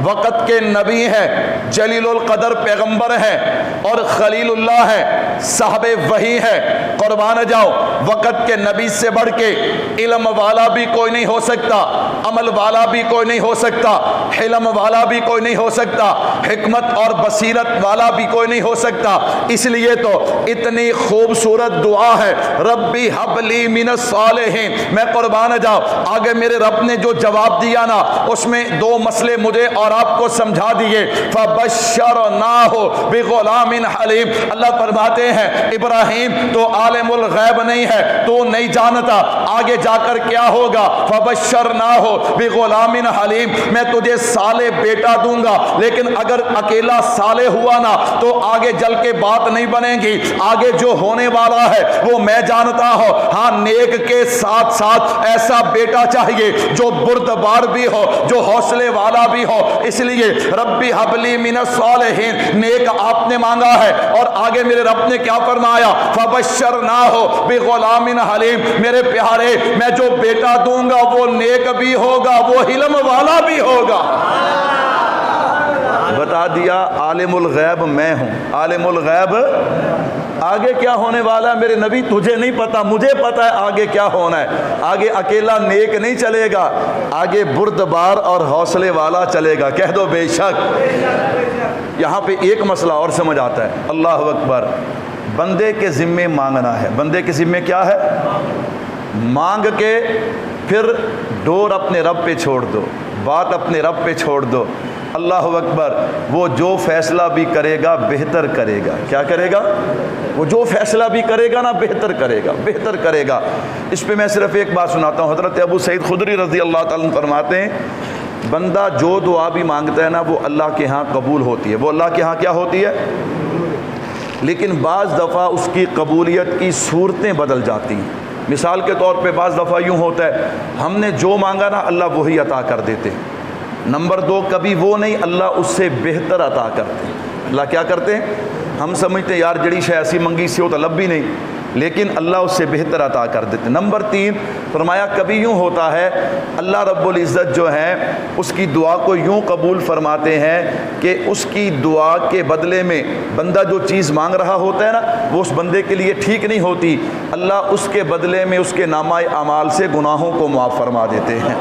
وقت کے نبی ہیں، جلیل القدر پیغمبر ہیں اور خلیل اللہ ہیں۔ صاحب وحی ہے، قربان جاؤ، وقت کے نبی سے بڑھ کے علم والا بھی کوئی نہیں ہو سکتا، عمل والا بھی کوئی نہیں ہو سکتا، حلم والا بھی کوئی نہیں ہو سکتا، حکمت اور بصیرت والا بھی کوئی نہیں ہو سکتا۔ اس لیے تو اتنی خوبصورت دعا ہے، ربی حب لی من الصالحین۔ میں قربان جاؤ، آگے میرے رب نے جو جواب دیا نا، اس میں دو مسئلے مجھے اور آپ کو سمجھا دیے۔ فبشرناہ بغلام حلیم، اللہ فرماتے ہیں ابراہیم تو عالم الغیب نہیں ہے، تو نہیں جانتا آگے جا کر کیا ہوگا۔ فبشرناہ بغلام حلیم، میں تجھے صالح بیٹا دوں گا، لیکن اگر اکیلا صالح ہوا نا تو آگے جل کے بات نہیں بنے گی، آگے جو ہونے والا ہے وہ میں جانتا ہوں۔ ہاں، نیک کے ساتھ ساتھ ایسا بیٹا چاہیے جو بردبار بھی ہو، جو حوصلے والا بھی ہو۔ اس لیے ربی حب لی من الصالحین، نیک آپ نے مانگا ہے، اور آگے میرے رب نے کیا فرمایا؟ فبشرناہ بغلام حلیم، میرے پیارے میں جو بیٹا دوں گا وہ نیک بھی ہوگا، وہ علم والا بھی ہوگا۔ بتا دیا عالم الغیب میں ہوں، عالم الغیب آگے کیا ہونے والا ہے میرے نبی تجھے نہیں پتا، مجھے پتا ہے آگے کیا ہونا ہے۔ آگے اکیلا نیک نہیں چلے گا، آگے بردبار اور حوصلے والا چلے گا۔ کہہ دو بے شک۔ یہاں پہ ایک مسئلہ اور سمجھ آتا ہے، اللہ اکبر، بندے کے ذمے مانگنا ہے۔ بندے کے ذمے کیا ہے؟ مانگ کے پھر ڈور اپنے رب پہ چھوڑ دو، بات اپنے رب پہ چھوڑ دو۔ اللہ اکبر، وہ جو فیصلہ بھی کرے گا بہتر کرے گا۔ کیا کرے گا؟ وہ جو فیصلہ بھی کرے گا نا بہتر کرے گا، بہتر کرے گا۔ اس پہ میں صرف ایک بات سناتا ہوں، حضرت ابو سعید خدری رضی اللہ تعالیٰ عنہ فرماتے ہیں بندہ جو دعا بھی مانگتا ہے نا وہ اللہ کے ہاں قبول ہوتی ہے، وہ اللہ کے ہاں کیا ہوتی ہے؟ لیکن بعض دفعہ اس کی قبولیت کی صورتیں بدل جاتی ہیں۔ مثال کے طور پہ بعض دفعہ یوں ہوتا ہے، ہم نے جو مانگا نا اللہ وہی عطا کر دیتے۔ نمبر دو، کبھی وہ نہیں، اللہ اس سے بہتر عطا کرتے ہیں۔ اللہ کیا کرتے ہیں؟ ہم سمجھتے ہیں یار جڑی شے ایسی منگی سی ہو تو لب بھی نہیں، لیکن اللہ اس سے بہتر عطا کر دیتے۔ نمبر تین فرمایا کبھی یوں ہوتا ہے اللہ رب العزت جو ہے اس کی دعا کو یوں قبول فرماتے ہیں کہ اس کی دعا کے بدلے میں بندہ جو چیز مانگ رہا ہوتا ہے نا وہ اس بندے کے لیے ٹھیک نہیں ہوتی، اللہ اس کے بدلے میں اس کے نامہ اعمال سے گناہوں کو معاف فرما دیتے ہیں۔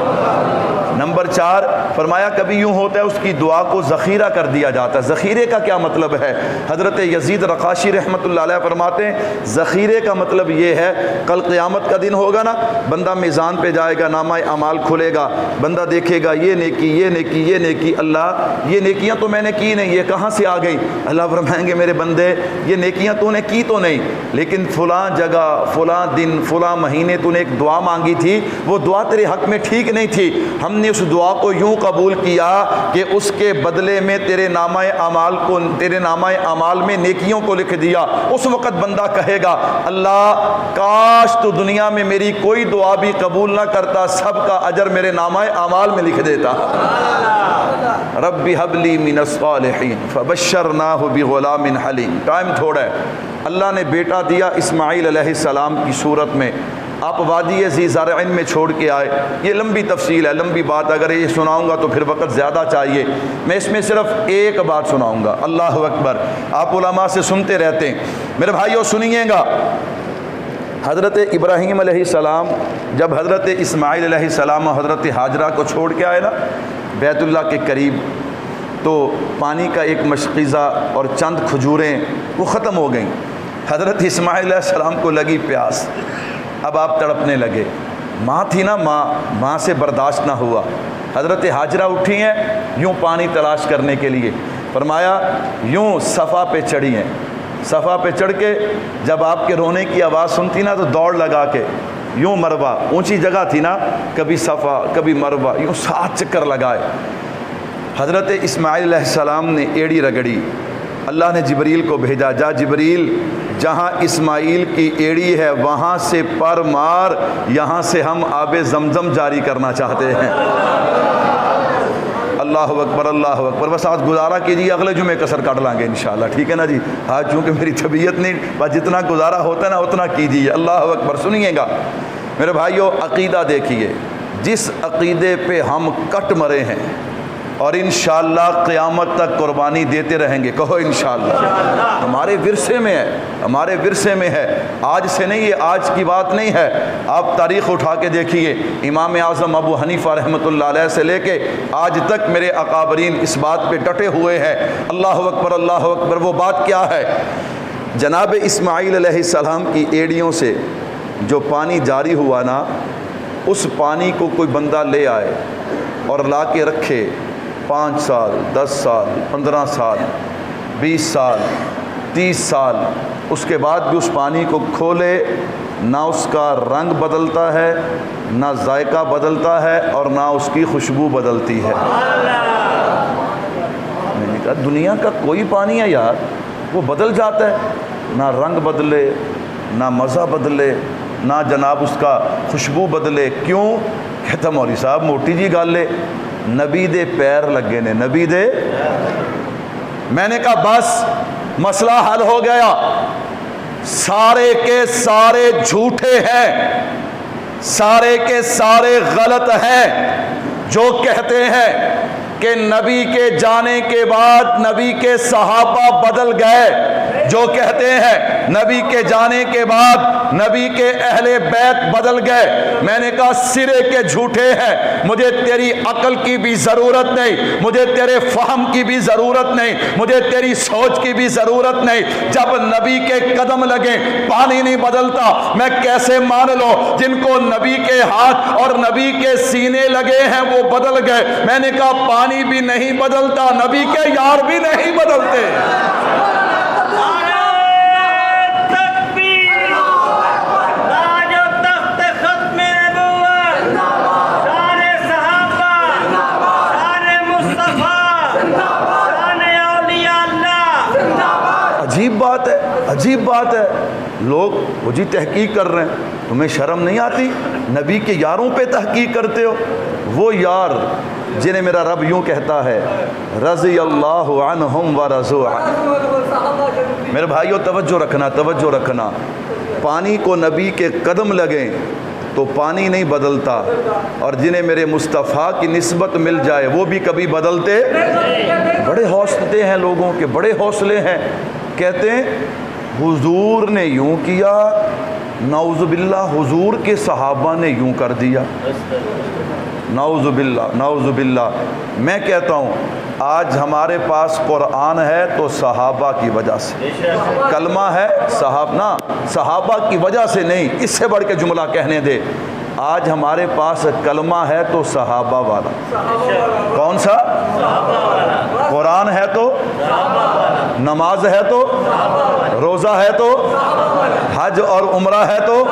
نمبر چار فرمایا کبھی یوں ہوتا ہے اس کی دعا کو ذخیرہ کر دیا جاتا ہے۔ ذخیرے کا کیا مطلب ہے؟ حضرت یزید رقاشی رحمۃ اللہ علیہ فرماتے ہیں ذخیرے کا مطلب یہ ہے کل قیامت کا دن ہوگا نا، بندہ میزان پہ جائے گا، نامہ اعمال کھلے گا، بندہ دیکھے گا یہ نیکی یہ نیکی یہ نیکی، اللہ یہ نیکیاں تو میں نے کی نہیں، یہ کہاں سے آ گئی؟ اللہ فرمائیں گے میرے بندے یہ نیکیاں تو نے کی تو نہیں، لیکن فلاں جگہ فلاں دن فلاں مہینے تو نے ایک دعا مانگی تھی، وہ دعا تیرے حق میں ٹھیک نہیں تھی، ہم نے اس دعا کو یوں قبول کیا کہ اس کے بدلے میں تیرے نامہ اعمال کو، تیرے نامہ اعمال میں نیکیوں کو لکھ دیا۔ اس وقت بندہ کہے گا اللہ کاش تو دنیا میں میری کوئی دعا بھی قبول نہ کرتا، سب کا اجر میرے نامہ اعمال میں لکھ دیتا۔ رب حب لی من الصالحین فبشرناہ بغلام حلیم۔ ٹائم تھوڑا ہے، اللہ نے بیٹا دیا اسماعیل علیہ السلام کی صورت میں، آپ وادی ذی زرعین میں چھوڑ کے آئے۔ یہ لمبی تفصیل ہے، لمبی بات، اگر یہ سناؤں گا تو پھر وقت زیادہ چاہیے، میں اس میں صرف ایک بات سناؤں گا۔ اللہ اکبر، آپ علماء سے سنتے رہتے ہیں، میرے بھائیوں سنیے گا۔ حضرت ابراہیم علیہ السلام جب حضرت اسماعیل علیہ السلام حضرت ہاجرہ کو چھوڑ کے آئے نا بیت اللہ کے قریب، تو پانی کا ایک مشقیزہ اور چند کھجوریں وہ ختم ہو گئیں۔ حضرت اسماعیل علیہ السلام کو لگی پیاس، اب آپ تڑپنے لگے، ماں تھی نا، ماں سے برداشت نہ ہوا۔ حضرت ہاجرہ اٹھی ہیں یوں پانی تلاش کرنے کے لیے، فرمایا یوں صفا پہ چڑھی ہیں، صفا پہ چڑھ کے جب آپ کے رونے کی آواز سنتی نا تو دوڑ لگا کے یوں مروا، اونچی جگہ تھی نا، کبھی صفا کبھی مروا، یوں 7 چکر لگائے۔ حضرت اسماعیل علیہ السلام نے ایڑی رگڑی، اللہ نے جبریل کو بھیجا، جا جبریل جہاں اسماعیل کی ایڑی ہے وہاں سے پر مار، یہاں سے ہم آب زمزم جاری کرنا چاہتے ہیں۔ اللہ اکبر اللہ اکبر۔ بس آج گزارا کیجیے، اگلے جمعے کسر کاٹ لیں گے انشاءاللہ، ٹھیک ہے نا جی؟ آج چونکہ میری طبیعت نہیں، بس جتنا گزارا ہوتا ہے نا اتنا کیجیے۔ اللہ اکبر۔ سنیے گا میرے بھائیو، عقیدہ دیکھیے، جس عقیدے پہ ہم کٹ مرے ہیں اور انشاءاللہ قیامت تک قربانی دیتے رہیں گے. کہو انشاءاللہ. ہمارے ورثے میں ہے, ہمارے ورثے میں ہے. آج سے نہیں, یہ آج کی بات نہیں ہے. آپ تاریخ اٹھا کے دیکھیے, امام اعظم ابو حنیفہ رحمۃ اللہ علیہ سے لے کے آج تک میرے اکابرین اس بات پہ ڈٹے ہوئے ہیں. اللہ اکبر, اللہ اکبر. وہ بات کیا ہے؟ جناب اسماعیل علیہ السلام کی ایڑیوں سے جو پانی جاری ہوا نا, اس پانی کو کوئی بندہ لے آئے اور لا کے رکھے 5 سال 10 سال 15 سال 20 سال 30 سال, اس کے بعد بھی اس پانی کو کھولے, نہ اس کا رنگ بدلتا ہے, نہ ذائقہ بدلتا ہے, اور نہ اس کی خوشبو بدلتی ہے. میں نے کہا دنیا کا کوئی پانی ہے یار وہ بدل جاتا ہے, نہ رنگ بدلے, نہ مزہ بدلے, نہ جناب اس کا خوشبو بدلے. کیوں؟ کہتا مولوی صاحب موٹی جی گل ہے, نبی دے پیر لگے نے, نبی دے. میں نے کہا بس مسئلہ حل ہو گیا. سارے کے سارے جھوٹے ہیں, سارے کے سارے غلط ہیں جو کہتے ہیں کہ نبی کے جانے کے بعد نبی کے صحابہ بدل گئے, جو کہتے ہیں نبی کے جانے کے بعد نبی کے اہل بیت بدل گئے. میں نے کہا سرے کے جھوٹے ہیں. مجھے تیری عقل کی بھی ضرورت نہیں, مجھے تیرے فہم کی بھی ضرورت نہیں, مجھے تیری سوچ کی بھی ضرورت نہیں. جب نبی کے قدم لگے پانی نہیں بدلتا, میں کیسے مان لو جن کو نبی کے ہاتھ اور نبی کے سینے لگے ہیں وہ بدل گئے. میں نے کہا پانی بھی نہیں بدلتا, نبی کے یار بھی نہیں بدلتے. عجیب بات ہے, عجیب بات ہے. لوگ وہ جی تحقیق کر رہے ہیں, تمہیں شرم نہیں آتی؟ نبی کے یاروں پہ تحقیق کرتے ہو. وہ یار جنہیں میرا رب یوں کہتا ہے رضی اللہ عنہم ورضوا عنہ. میرے بھائیو توجہ رکھنا, توجہ رکھنا. پانی کو نبی کے قدم لگیں تو پانی نہیں بدلتا, اور جنہیں میرے مصطفیٰ کی نسبت مل جائے وہ بھی کبھی بدلتے. بڑے حوصلے ہیں لوگوں کے, بڑے حوصلے ہیں. کہتے ہیں حضور نے یوں کیا, نعوذ باللہ حضور کے صحابہ نے یوں کر دیا. نعوذ باللہ, نعوذ باللہ. میں کہتا ہوں آج ہمارے پاس قرآن ہے تو صحابہ کی وجہ سے, کلمہ ہے صحابہ کی وجہ سے نہیں. اس سے بڑھ کے جملہ کہنے دے. آج ہمارے پاس کلمہ ہے تو صحابہ والا. کون سا؟ قرآن ہے تو, نماز ہے تو, روزہ ہے تو, حج اور عمرہ ہے تو.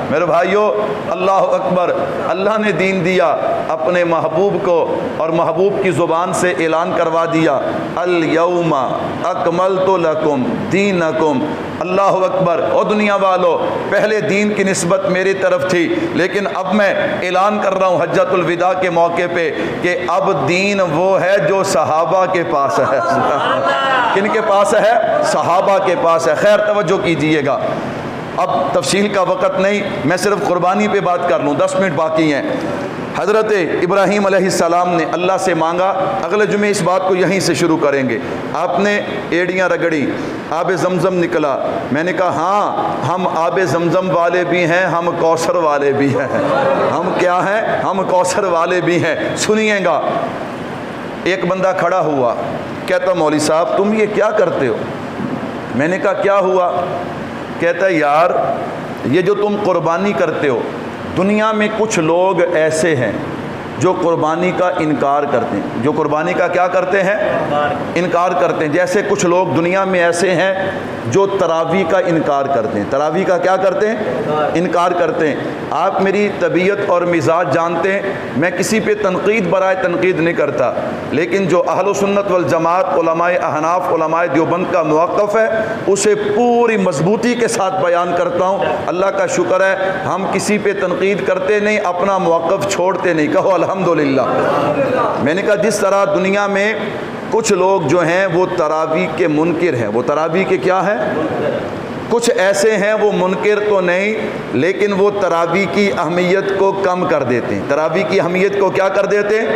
میرے بھائیو اللہ اکبر. اللہ نے دین دیا اپنے محبوب کو, اور محبوب کی زبان سے اعلان کروا دیا الیوم اکملت لکم دینکم. اللہ اکبر. اور دنیا والو, پہلے دین کی نسبت میری طرف تھی, لیکن اب میں اعلان کر رہا ہوں حجۃ الوداع کے موقع پہ کہ اب دین وہ ہے جو صحابہ کے پاس ہے. کن کے پاس ہے؟ صحابہ کے پاس ہے. خیر توجہ کیجئے گا, اب تفصیل کا وقت نہیں, میں صرف قربانی پہ بات کر لوں, 10 منٹ باقی ہیں. حضرت ابراہیم علیہ السلام نے اللہ سے مانگا. اگلے جمعے اس بات کو یہیں سے شروع کریں گے. آپ نے ایڑیاں رگڑی, آب زمزم نکلا. میں نے کہا ہاں ہم آب زمزم والے بھی ہیں, ہم کوثر والے بھی ہیں. ہم کیا ہیں؟ ہم کوثر والے بھی ہیں. سنیے گا. ایک بندہ کھڑا ہوا, کہتا مولوی صاحب تم یہ کیا کرتے ہو؟ میں نے کہا کیا ہوا؟ کہتا ہے یار یہ جو تم قربانی کرتے ہو, دنیا میں کچھ لوگ ایسے ہیں جو قربانی کا انکار کرتے ہیں. جو قربانی کا کیا کرتے ہیں؟ انکار کرتے ہیں. جیسے کچھ لوگ دنیا میں ایسے ہیں جو تراویح کا انکار کرتے ہیں. تراویح کا کیا کرتے ہیں؟ انکار کرتے ہیں. آپ میری طبیعت اور مزاج جانتے ہیں, میں کسی پہ تنقید برائے تنقید نہیں کرتا, لیکن جو اہل سنت والجماعت علماء احناف علماء دیوبند کا موقف ہے اسے پوری مضبوطی کے ساتھ بیان کرتا ہوں. اللہ کا شکر ہے ہم کسی پہ تنقید کرتے نہیں, اپنا موقف چھوڑتے نہیں. کہو الحمدللہ. میں نے کہا جس طرح دنیا میں کچھ لوگ جو ہیں وہ تراویح کے منکر ہیں. وہ تراویح کے کیا ہیں؟ کچھ ایسے ہیں وہ منکر تو نہیں لیکن وہ تراویح کی اہمیت کو کم کر دیتے ہیں. تراویح کی اہمیت کو کیا کر دیتے ہیں؟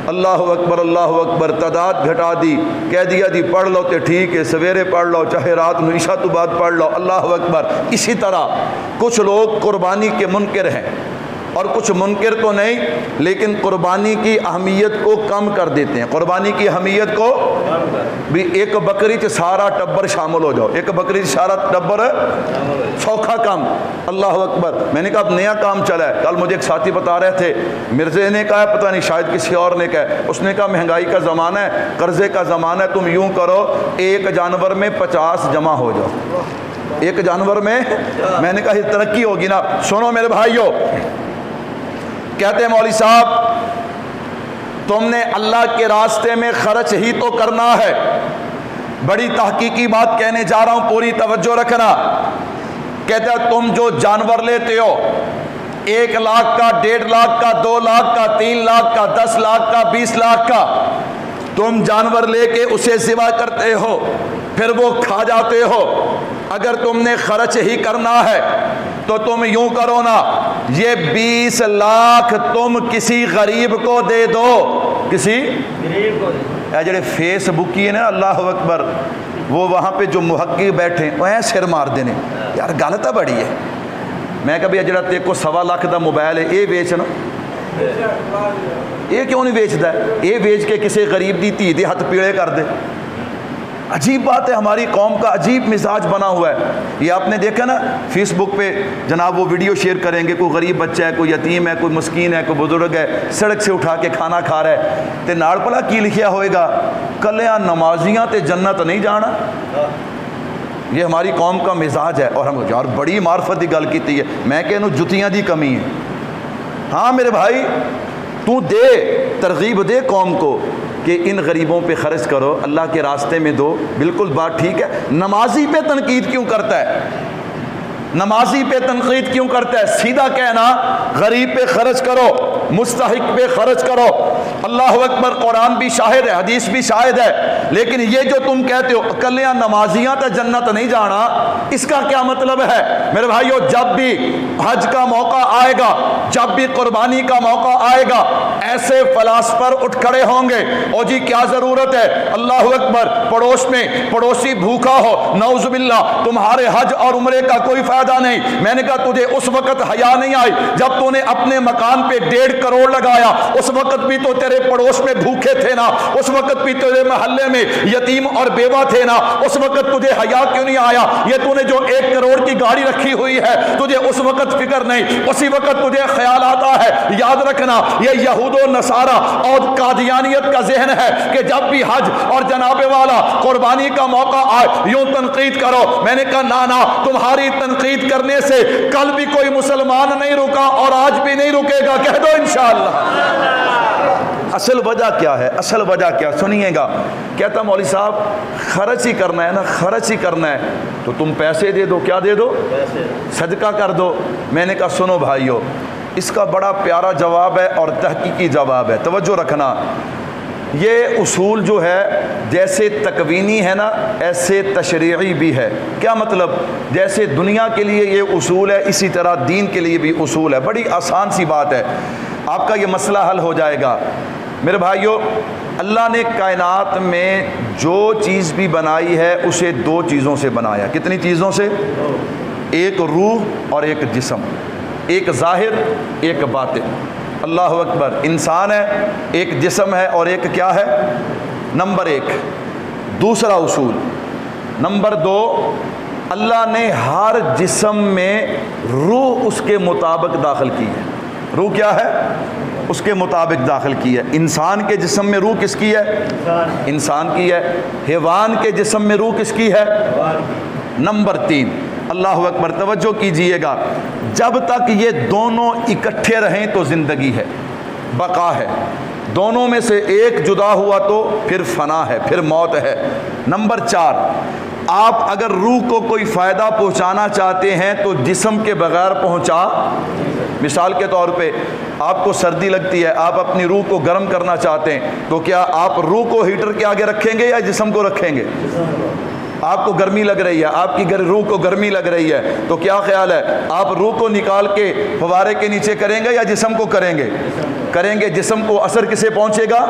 اللہ اکبر تعداد گھٹا دی, کہہ دیا جی پڑھ لو تو ٹھیک ہے, سویرے پڑھ لو چاہے رات میں عشاء تو بعد پڑھ لو, اللہ اکبر. اسی طرح کچھ لوگ قربانی کے منکر ہیں اور کچھ منکر تو نہیں لیکن قربانی کی اہمیت کو کم کر دیتے ہیں. قربانی کی اہمیت کو بھی ایک بکری سے سارا ٹبر شامل ہو جاؤ, ایک بکری سے سارا ٹبر سوکھا کام. اللہ اکبر. میں نے کہا اب نیا کام چلا ہے. کل مجھے ایک ساتھی بتا رہے تھے, مرزے نے کہا ہے پتہ نہیں شاید کسی اور نے کہا ہے, اس نے کہا مہنگائی کا زمانہ ہے, قرضے کا زمانہ ہے, تم یوں کرو ایک جانور میں 50 جمع ہو جاؤ. ایک جانور میں نے کہا یہ ترقی ہوگی نا. سنو میرے بھائیو, کہتے ہیں مولوی صاحب تم نے اللہ کے راستے میں خرچ ہی تو کرنا ہے. بڑی تحقیقی بات کہنے جا رہا ہوں, پوری توجہ رکھنا. کہتا ہے تم جو جانور لیتے ہو 1 لاکھ کا, 1.5 لاکھ کا, 2 لاکھ کا, 3 لاکھ کا, 10 لاکھ کا, 20 لاکھ کا, تم جانور لے کے اسے ذبح کرتے ہو پھر وہ کھا جاتے ہو. اگر تم نے خرچ ہی کرنا ہے تو تم یوں کرو نا, یہ 20 لاکھ تم کسی غریب کو دے دو. کسی غریب کو دے. جڑے فیس بک کی ہے نا, اللہ اکبر, وہ وہاں پہ جو محقق بیٹھے وہ ہیں سر مار دینے, یار گل تو بڑی ہے. میں کبھی جڑا تے کو 1.25 لاکھ دا موبائل ہے یہ ویچنا, یہ کیوں نہیں ویچتا ہے؟ یہ ویچ کے کسی غریب دی دھی دے ہاتھ پیڑے کر دے. عجیب بات ہے, ہماری قوم کا عجیب مزاج بنا ہوا ہے. یہ آپ نے دیکھا نا فیس بک پہ جناب وہ ویڈیو شیئر کریں گے, کوئی غریب بچہ ہے, کوئی یتیم ہے, کوئی مسکین ہے, کوئی بزرگ ہے, سڑک سے اٹھا کے کھانا کھا رہا ہے, تے نال پلا کی لکھیا ہوئے گا کلیاں نمازیاں تے جنت نہیں جانا. یہ ہماری قوم کا مزاج ہے. اور ہم یار بڑی معرفت کی گل کیتی ہے, میں کہنوں جتیاں دی کمی ہے. ہاں میرے بھائی تو دے, ترغیب دے قوم کو کہ ان غریبوں پہ خرچ کرو, اللہ کے راستے میں دو. بالکل بات ٹھیک ہے. نمازی پہ تنقید کیوں کرتا ہے؟ نمازی پہ تنقید کیوں کرتا ہے؟ سیدھا کہنا غریب پہ خرچ کرو, مستحق پہ خرچ کرو. اللہ اکبر. قرآن بھی شاہد ہے, حدیث بھی شاہد ہے. لیکن یہ جو تم کہتے ہو اکلیاں نمازیاں تو جنت نہیں جانا, اس کا کیا مطلب ہے میرے بھائیو؟ جب بھی حج کا موقع آئے گا, جب بھی قربانی کا موقع آئے گا, ایسے فلاسفر اٹھ کھڑے ہوں گے, او جی کیا ضرورت ہے, اللہ اکبر, پڑوس میں پڑوسی بھوکا ہو, نعوذ باللہ, تمہارے حج اور عمرے کا کوئی فائدہ نہیں. میں نے کہا تجھے اس وقت حیا نہیں آئی جب تو نے اپنے مکان پہ 1.5 کروڑ لگایا, اس وقت بھی تو تیرے پڑوس میں بھوکے تھے نا, اس وقت بھی تیرے محلے میں یتیم اور بیوہ تھے نا, اس وقت تجھے حیا کیوں نہیں آیا؟ یہ تو نے جو 1 کروڑ کی گاڑی رکھی ہوئی ہے تجھے اس وقت فکر نہیں, اسی وقت تجھے خیال آتا ہے. یاد رکھنا یہ یہود و نصارہ اور قادیانیت کا ذہن ہے کہ جب بھی حج اور جناب والا قربانی کا موقع آئے یوں تنقید کرو. میں نے کہا نا, تمہاری تنقید کرنے سے کل بھی کوئی مسلمان نہیں رکا اور آج بھی نہیں رکے گا, کہہ دو انشاءاللہ. اصل وجہ کیا ہے؟ اصل وجہ کیا سنیے گا. کہتا مولوی صاحب خرچ ہی کرنا ہے نا, خرچ ہی کرنا ہے تو تم پیسے دے دو. کیا دے دو؟ صدقہ کر دو. میں نے کہا سنو بھائیو, اس کا بڑا پیارا جواب ہے اور تحقیقی جواب ہے, توجہ رکھنا. یہ اصول جو ہے جیسے تکوینی ہے نا ایسے تشریعی بھی ہے. کیا مطلب؟ جیسے دنیا کے لیے یہ اصول ہے اسی طرح دین کے لیے بھی اصول ہے. بڑی آسان سی بات ہے, آپ کا یہ مسئلہ حل ہو جائے گا. میرے بھائیو, اللہ نے کائنات میں جو چیز بھی بنائی ہے اسے 2 چیزوں سے بنایا. کتنی چیزوں سے؟ ایک روح اور ایک جسم, ایک ظاہر ایک باطن. اللہ اکبر. انسان ہے, ایک جسم ہے اور ایک کیا ہے؟ نمبر 1. دوسرا اصول, نمبر 2, اللہ نے ہر جسم میں روح اس کے مطابق داخل کی ہے. روح کیا ہے؟ اس کے مطابق داخل کی ہے. انسان کے جسم میں روح کس کی ہے؟ انسان کی ہے. حیوان کے جسم میں روح کس کی ہے؟ نمبر 3, اللہ اکبر, توجہ کیجئے گا, جب تک یہ دونوں اکٹھے رہیں تو زندگی ہے, بقا ہے. دونوں میں سے ایک جدا ہوا تو پھر فنا ہے, پھر موت ہے. نمبر 4, آپ اگر روح کو کوئی فائدہ پہنچانا چاہتے ہیں تو جسم کے بغیر پہنچا. مثال کے طور پہ آپ کو سردی لگتی ہے, آپ اپنی روح کو گرم کرنا چاہتے ہیں تو کیا آپ روح کو ہیٹر کے آگے رکھیں گے یا جسم کو رکھیں گے؟ آپ کو گرمی لگ رہی ہے، آپ کی روح کو گرمی لگ رہی ہے، تو کیا خیال ہے آپ روح کو نکال کے فوارے کے نیچے کریں گے یا جسم کو کریں گے؟ کریں گے جسم کو، اثر کسے پہنچے گا؟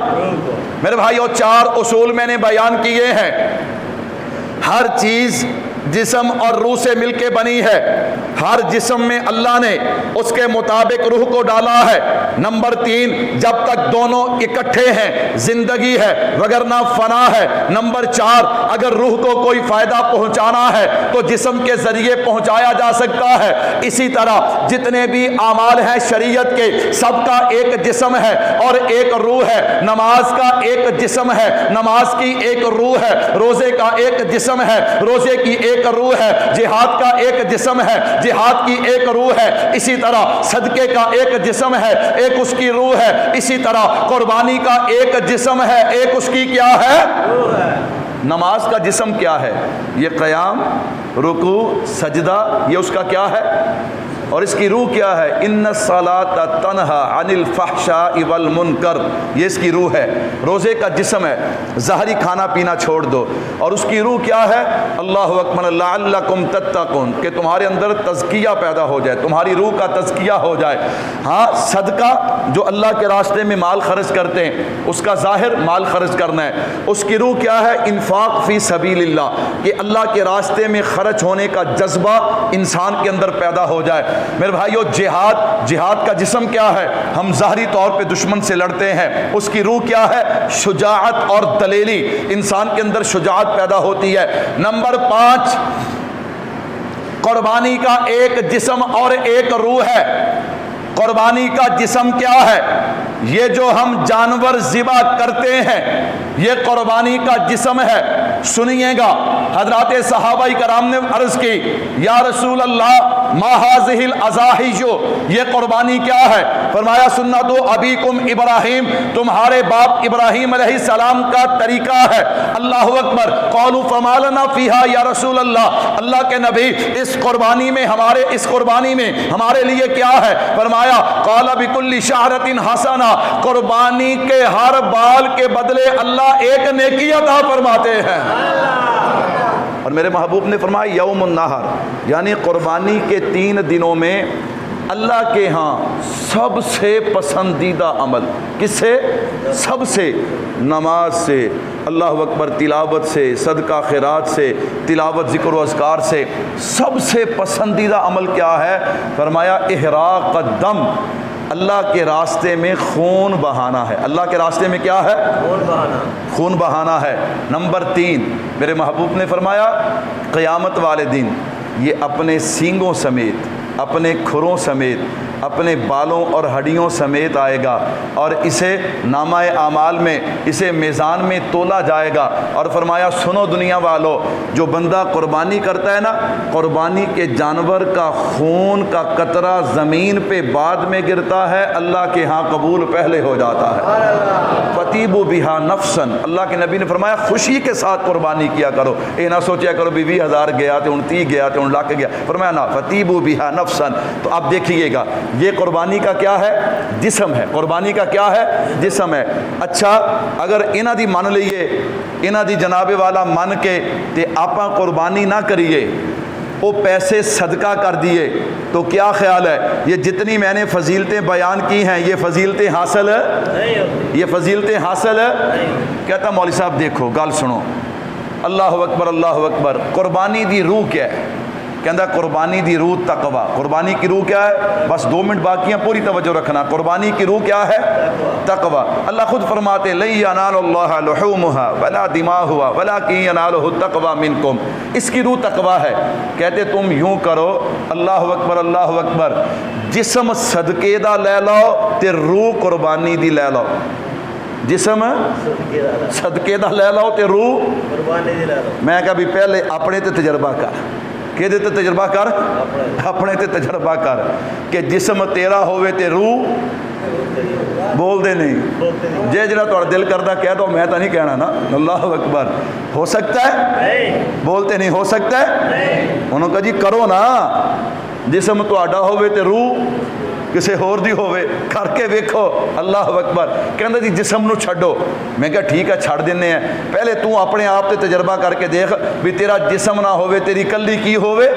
میرے بھائیو 4 اصول میں نے بیان کیے ہیں۔ ہر چیز جسم اور روح سے مل کے بنی ہے، ہر جسم میں اللہ نے اس کے مطابق روح کو ڈالا ہے۔ نمبر 3، جب تک دونوں اکٹھے ہیں زندگی ہے، وگرنہ فنا ہے۔ نمبر 4، اگر روح کو کوئی فائدہ پہنچانا ہے تو جسم کے ذریعے پہنچایا جا سکتا ہے۔ اسی طرح جتنے بھی اعمال ہیں شریعت کے، سب کا ایک جسم ہے اور ایک روح ہے۔ نماز کا ایک جسم ہے، نماز کی ایک روح ہے۔ روزے کا ایک جسم ہے، روزے کی ایک روح ہے۔ جہاد کا ایک جسم ہے، جہاد کی ایک روح ہے۔ اسی طرح صدقے کا ایک جسم ہے، ایک اس کی روح ہے۔ اسی طرح قربانی کا ایک جسم ہے، ایک اس کی کیا ہے؟ روح ہے۔ نماز کا جسم کیا ہے؟ یہ قیام، رکوع، سجدہ، یہ اس کا کیا ہے؟ اور اس کی روح کیا ہے؟ ان الصلاۃ تنہی عن الفحشاء والمنکر، یہ اس کی روح ہے۔ روزے کا جسم ہے، ظاہری کھانا پینا چھوڑ دو، اور اس کی روح کیا ہے؟ اللہ اکبر، لعلکم تتقون، کہ تمہارے اندر تزکیہ پیدا ہو جائے، تمہاری روح کا تزکیہ ہو جائے۔ ہاں، صدقہ جو اللہ کے راستے میں مال خرچ کرتے ہیں، اس کا ظاہر مال خرچ کرنا ہے، اس کی روح کیا ہے؟ انفاق فی سبیل اللہ، کہ اللہ کے راستے میں خرچ ہونے کا جذبہ انسان کے اندر پیدا ہو جائے۔ میرے بھائیو جہاد کا جسم کیا ہے؟ ہم ظاہری طور پہ دشمن سے لڑتے ہیں، اس کی روح کیا ہے؟ شجاعت اور دلیری، انسان کے اندر شجاعت پیدا ہوتی ہے۔ نمبر 5، قربانی کا ایک جسم اور ایک روح ہے۔ قربانی کا جسم کیا ہے؟ یہ جو ہم جانور ذبح کرتے ہیں، یہ قربانی کا جسم ہے۔ سنیے گا، حضرات صحابہ کرام نے عرض کی، یا رسول اللہ ما هذه الاضاحی، یہ قربانی کیا ہے؟ فرمایا سنت ابیکم ابراہیم، تمہارے باپ ابراہیم علیہ السلام کا طریقہ ہے۔ اللہ اکبر۔ قالوا فما لنا فیہا یا رسول اللہ، اللہ کے نبی اس قربانی میں ہمارے لیے کیا ہے؟ فرمایا قال بکل شعرۃ حسنہ، قربانی کے ہر بال کے بدلے اللہ ایک نیکی عطا فرماتے ہیں۔ اور میرے محبوب نے فرمایا یوم النحر، یعنی قربانی کے 3 دنوں میں اللہ کے ہاں سب سے پسندیدہ عمل کس سے؟ سب سے، نماز سے، اللہ اکبر، تلاوت سے، صدقہ خیرات سے، تلاوت ذکر و اذکار سے، سب سے پسندیدہ عمل کیا ہے؟ فرمایا احراق الدم، اللہ کے راستے میں خون بہانا ہے۔ اللہ کے راستے میں کیا ہے؟ خون بہانا ہے۔ نمبر 3، میرے محبوب نے فرمایا قیامت والے دن یہ اپنے سینگوں سمیت، اپنے کھروں سمیت، اپنے بالوں اور ہڈیوں سمیت آئے گا، اور اسے نامہ اعمال میں، اسے میزان میں تولا جائے گا۔ اور فرمایا سنو دنیا والو، جو بندہ قربانی کرتا ہے نا، قربانی کے جانور کا خون کا قطرہ زمین پہ بعد میں گرتا ہے، اللہ کے ہاں قبول پہلے ہو جاتا ہے۔ فتیبوا بہا نفسا، اللہ کے نبی نے فرمایا خوشی کے ساتھ قربانی کیا کرو، اے نہ سوچیا کرو 20,000 گیا تو 29 گیا تو 1 لاکھ گیا، فرمایا نا فتیبوا بہا نفسا۔ تو اب دیکھیے گا، یہ قربانی کا کیا ہے؟ جسم ہے۔ قربانی کا کیا ہے؟ جسم ہے۔ اچھا، اگر انہاں دی من لئیے، انہاں دی جناب والا من کے تے آپاں قربانی نہ کریے، وہ پیسے صدقہ کر دیے، تو کیا خیال ہے یہ جتنی میں نے فضیلتیں بیان کی ہیں یہ فضیلتیں حاصل کہتا مولوی صاحب دیکھو گل سنو، اللہ اکبر اللہ اکبر۔ قربانی دی روح کیا ہے؟ کہندا قربانی دی روح تقوی۔ قربانی کی روح کیا ہے؟ بس 2 منٹ باقی ہیں، پوری توجہ رکھنا۔ قربانی کی روح کیا ہے؟ تقوی۔ اللہ خود فرماتے لن ینال اللہ لحومها ولا دماؤها ولکن ینالہ التقوی منکم، اس کی روح تقوی ہے۔ کہتے تم یوں کرو، اللہ اکبر اللہ اکبر، جسم صدقے دا لے لو تے روح قربانی دی لے لو۔ جسم صدقے دا لے لو تے روح قربانی دی لے لو۔ میں کہا بھی پہلے اپنے تے تجربہ کر، کہ تے تجربہ کر، اپنے تے تجربہ کر، کہ جسم تیرا ہوئے تے روح بول دے نہیں، جے جڑا تہاڈا دل کردا کہہ دو، میں تو نہیں کہنا نا۔ اللہ اکبر۔ ہو سکتا ہے؟ بولتے نہیں ہو سکتا ہے؟ انہوں نے کہا جی کرو نا، جسم تہاڈا ہوئے تے روح ਕਿਸੇ ਹੋਰ ਦੀ ਹੋਵੇ, ਕਰਕੇ ਵੇਖੋ। ਅੱਲਾਹ ਅਕਬਰ। ਕਹਿੰਦਾ ਜੀ ਜਿਸਮ ਨੂੰ ਛੱਡੋ। ਮੈਂ ਕਿਹਾ ਠੀਕ ਹੈ ਛੱਡ ਦਿੰਦੇ ਆ, ਪਹਿਲੇ ਤੂੰ ਆਪਣੇ ਆਪ ਤੇ ਤਜਰਬਾ ਕਰਕੇ ਦੇਖ ਵੀ ਤੇਰਾ ਜਿਸਮ ਨਾ ਹੋਵੇ, ਤੇਰੀ ਕੱਲੀ ਕੀ ਹੋਵੇ।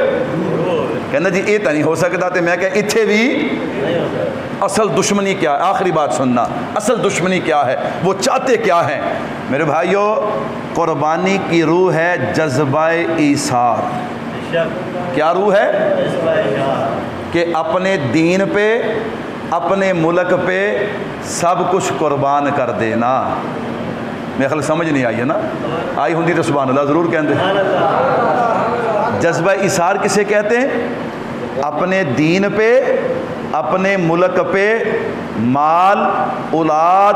ਕਹਿੰਦਾ ਜੀ ਇਹ ਤਾਂ ਨਹੀਂ ਹੋ ਸਕਦਾ। ਤੇ ਮੈਂ ਕਿਹਾ ਇੱਥੇ بھی اصل دشمنی کیا ہے؟ آخری بات سننا، اصل دشمنی کیا ہے، وہ چاہتے کیا ہیں؟ میرے بھائیوں، قربانی کی روح ہے جذبہ ایثار۔ کیا روح ہے؟ کہ اپنے دین پہ، اپنے ملک پہ سب کچھ قربان کر دینا۔ میرے خیال سمجھ نہیں آئی ہے نا؟ آئی ہوندی تو سبحان اللہ ضرور کہندے۔ جذبہ ایثار کسے کہتے ہیں؟ اپنے دین پہ، اپنے ملک پہ مال، اولاد،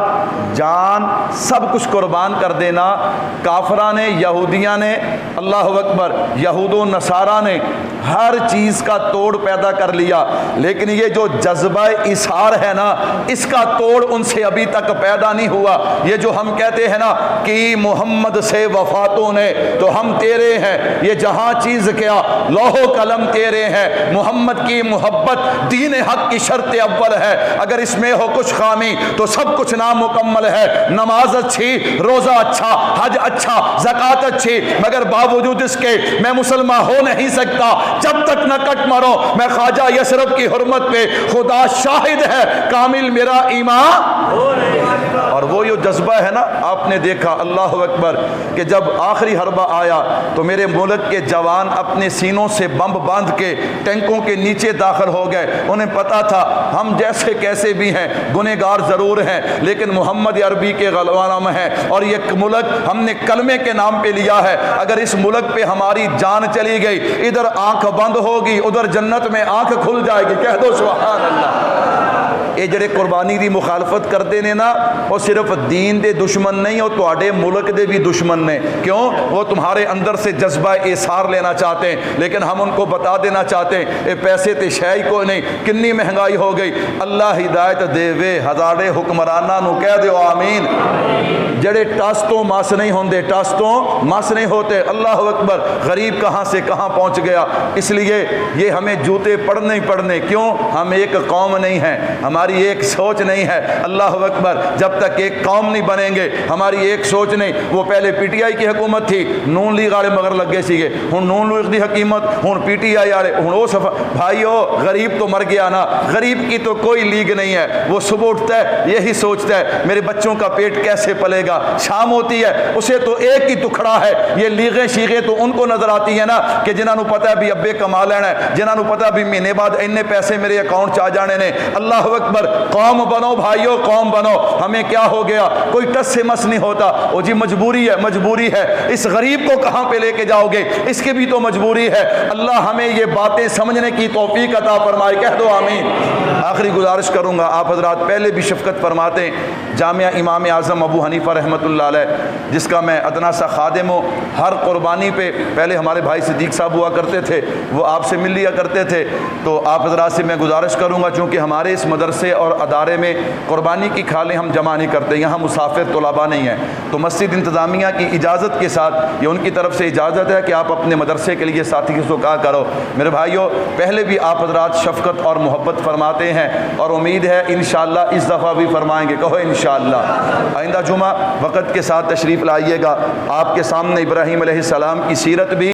جان سب کچھ قربان کر دینا۔ کافرہ نے، یہودیاں نے، اللہ اکبر، یہود و نصارہ نے ہر چیز کا توڑ پیدا کر لیا، لیکن یہ جو جذبہ ایثار ہے نا، اس کا توڑ ان سے ابھی تک پیدا نہیں ہوا۔ یہ جو ہم کہتے ہیں نا کہ محمد سے وفاتوں نے تو ہم تیرے ہیں، یہ جہاں چیز کیا لوح و قلم تیرے ہیں۔ محمد کی محبت دین حق کی شرط اول ہے، اگر اس میں ہو کچھ خامی تو سب کچھ نامکمل ہے۔ نماز اچھی، روزہ اچھا، حج اچھا، زکوٰۃ اچھی، مگر باوجود اس کے میں مسلمان ہو نہیں سکتا جب تک نہ کٹ مرو۔ میں خواجہ یثرب کی حرمت پہ خدا شاہد ہے کامل میرا ایمان۔ اور وہ جو جذبہ ہے نا، آپ نے دیکھا اللہ اکبر کہ جب آخری حربہ آیا تو میرے ملک کے جوان اپنے سینوں سے بم باندھ کے ٹینکوں کے نیچے داخل ہو گئے۔ انہیں پتا تھا ہم جیسے کیسے بھی ہیں، گنہگار ضرور ہیں، لیکن محمد عربی کے غلام ہیں، اور یہ ملک ہم نے کلمے کے نام پہ لیا ہے۔ اگر اس ملک پہ ہماری جان چلی گئی، ادھر آنکھ بند ہوگی، ادھر جنت میں آنکھ کھل جائے گی۔ کہہ دو سبحان اللہ۔ یہ جڑے قربانی دی مخالفت کرتے نے نا، وہ صرف دین دے دشمن نہیں، وہ تواڈے ملک دے بھی دشمن نے۔ کیوں؟ وہ تمہارے اندر سے جذبہ ایثار لینا چاہتے ہیں، لیکن ہم ان کو بتا دینا چاہتے ہیں اے پیسے تے شے کو نہیں، کنی مہنگائی ہو گئی۔ اللہ ہدایت دے وے ہزارے حکمراناں نو، کہہ دیو آمین۔ جڑے ٹاسٹوں ماس نہیں ہوندے، ٹاسٹوں ماس نہیں ہوتے۔ اللہ اکبر، غریب کہاں سے کہاں پہنچ گیا۔ اس لیے یہ ہمیں جوتے پڑھنے ہی پڑھنے۔ کیوں؟ ہم ایک قوم نہیں ہیں، ہماری ایک سوچ نہیں ہے۔ اللہ اکبر، جب تک ایک قوم نہیں بنیں گے، ہماری ایک سوچ نہیں۔ وہ پہلے پی ٹی آئی کی حکومت تھی، نون لیگ والے مگر لگے سیگے، ہن نون لیگ دی حکومت، ہن پی ٹی آئی والے، ہن وہ بھائیو غریب تو مر گیا نا۔ غریب کی تو کوئی لیگ نہیں ہے، وہ صبح اٹھتا ہے یہی سوچتا ہے میرے بچوں کا پیٹ کیسے پلے گا، شام ہوتی ہے اسے تو ایک ہی ٹکڑا ہے۔ یہ لیگیں شیغیں تو ان کو نظر آتی ہیں نا کہ جنہاں نو پتہ ہے بھی ابے کما لینا ہے، جنہاں نو پتہ ہے بھی مہینے بعد اتنے پیسے میرے اکاؤنٹ چ آ جانے نے۔ اللہ اکبر، قوم بنو بھائیو، قوم بنو۔ ہمیں کیا ہو گیا؟ کوئی ٹس سے مس نہیں ہوتا۔ او جی مجبوری ہے، مجبوری ہے۔ اس غریب کو کہاں پہ لے کے جاؤ گے؟ اس کی بھی تو مجبوری ہے۔ اللہ ہمیں یہ باتیں سمجھنے کی توفیق عطا فرمائے، کہہ دو آمین۔ آخری گزارش کروں گا، آپ حضرات پہلے بھی شفقت فرماتے ہیں، جامعہ امام اعظم ابو حنیفہ رحمۃ اللہ علیہ، جس کا میں ادنا سا خادم ہوں، ہر قربانی پہ پہلے ہمارے بھائی صدیق صاحب ہوا کرتے تھے، وہ آپ سے مل لیا کرتے تھے۔ تو آپ حضرات سے میں گزارش کروں گا، چونکہ ہمارے اس مدرسے اور ادارے میں قربانی کی کھالیں ہم جمع نہیں کرتے، یہاں مسافر طلباء نہیں ہیں، تو مسجد انتظامیہ کی اجازت کے ساتھ، یہ ان کی طرف سے اجازت ہے کہ آپ اپنے مدرسے کے لیے ساتھی کو کہا کرو۔ میرے بھائیوں، پہلے بھی آپ حضرات شفقت اور محبت فرماتے ہیں، اور امید ہے انشاءاللہ اس دفعہ بھی فرمائیں گے، کہو انشاءاللہ۔ آئندہ جمعہ وقت کے ساتھ تشریف لائیے گا۔ آپ کے سامنے ابراہیم علیہ السلام کی سیرت بھی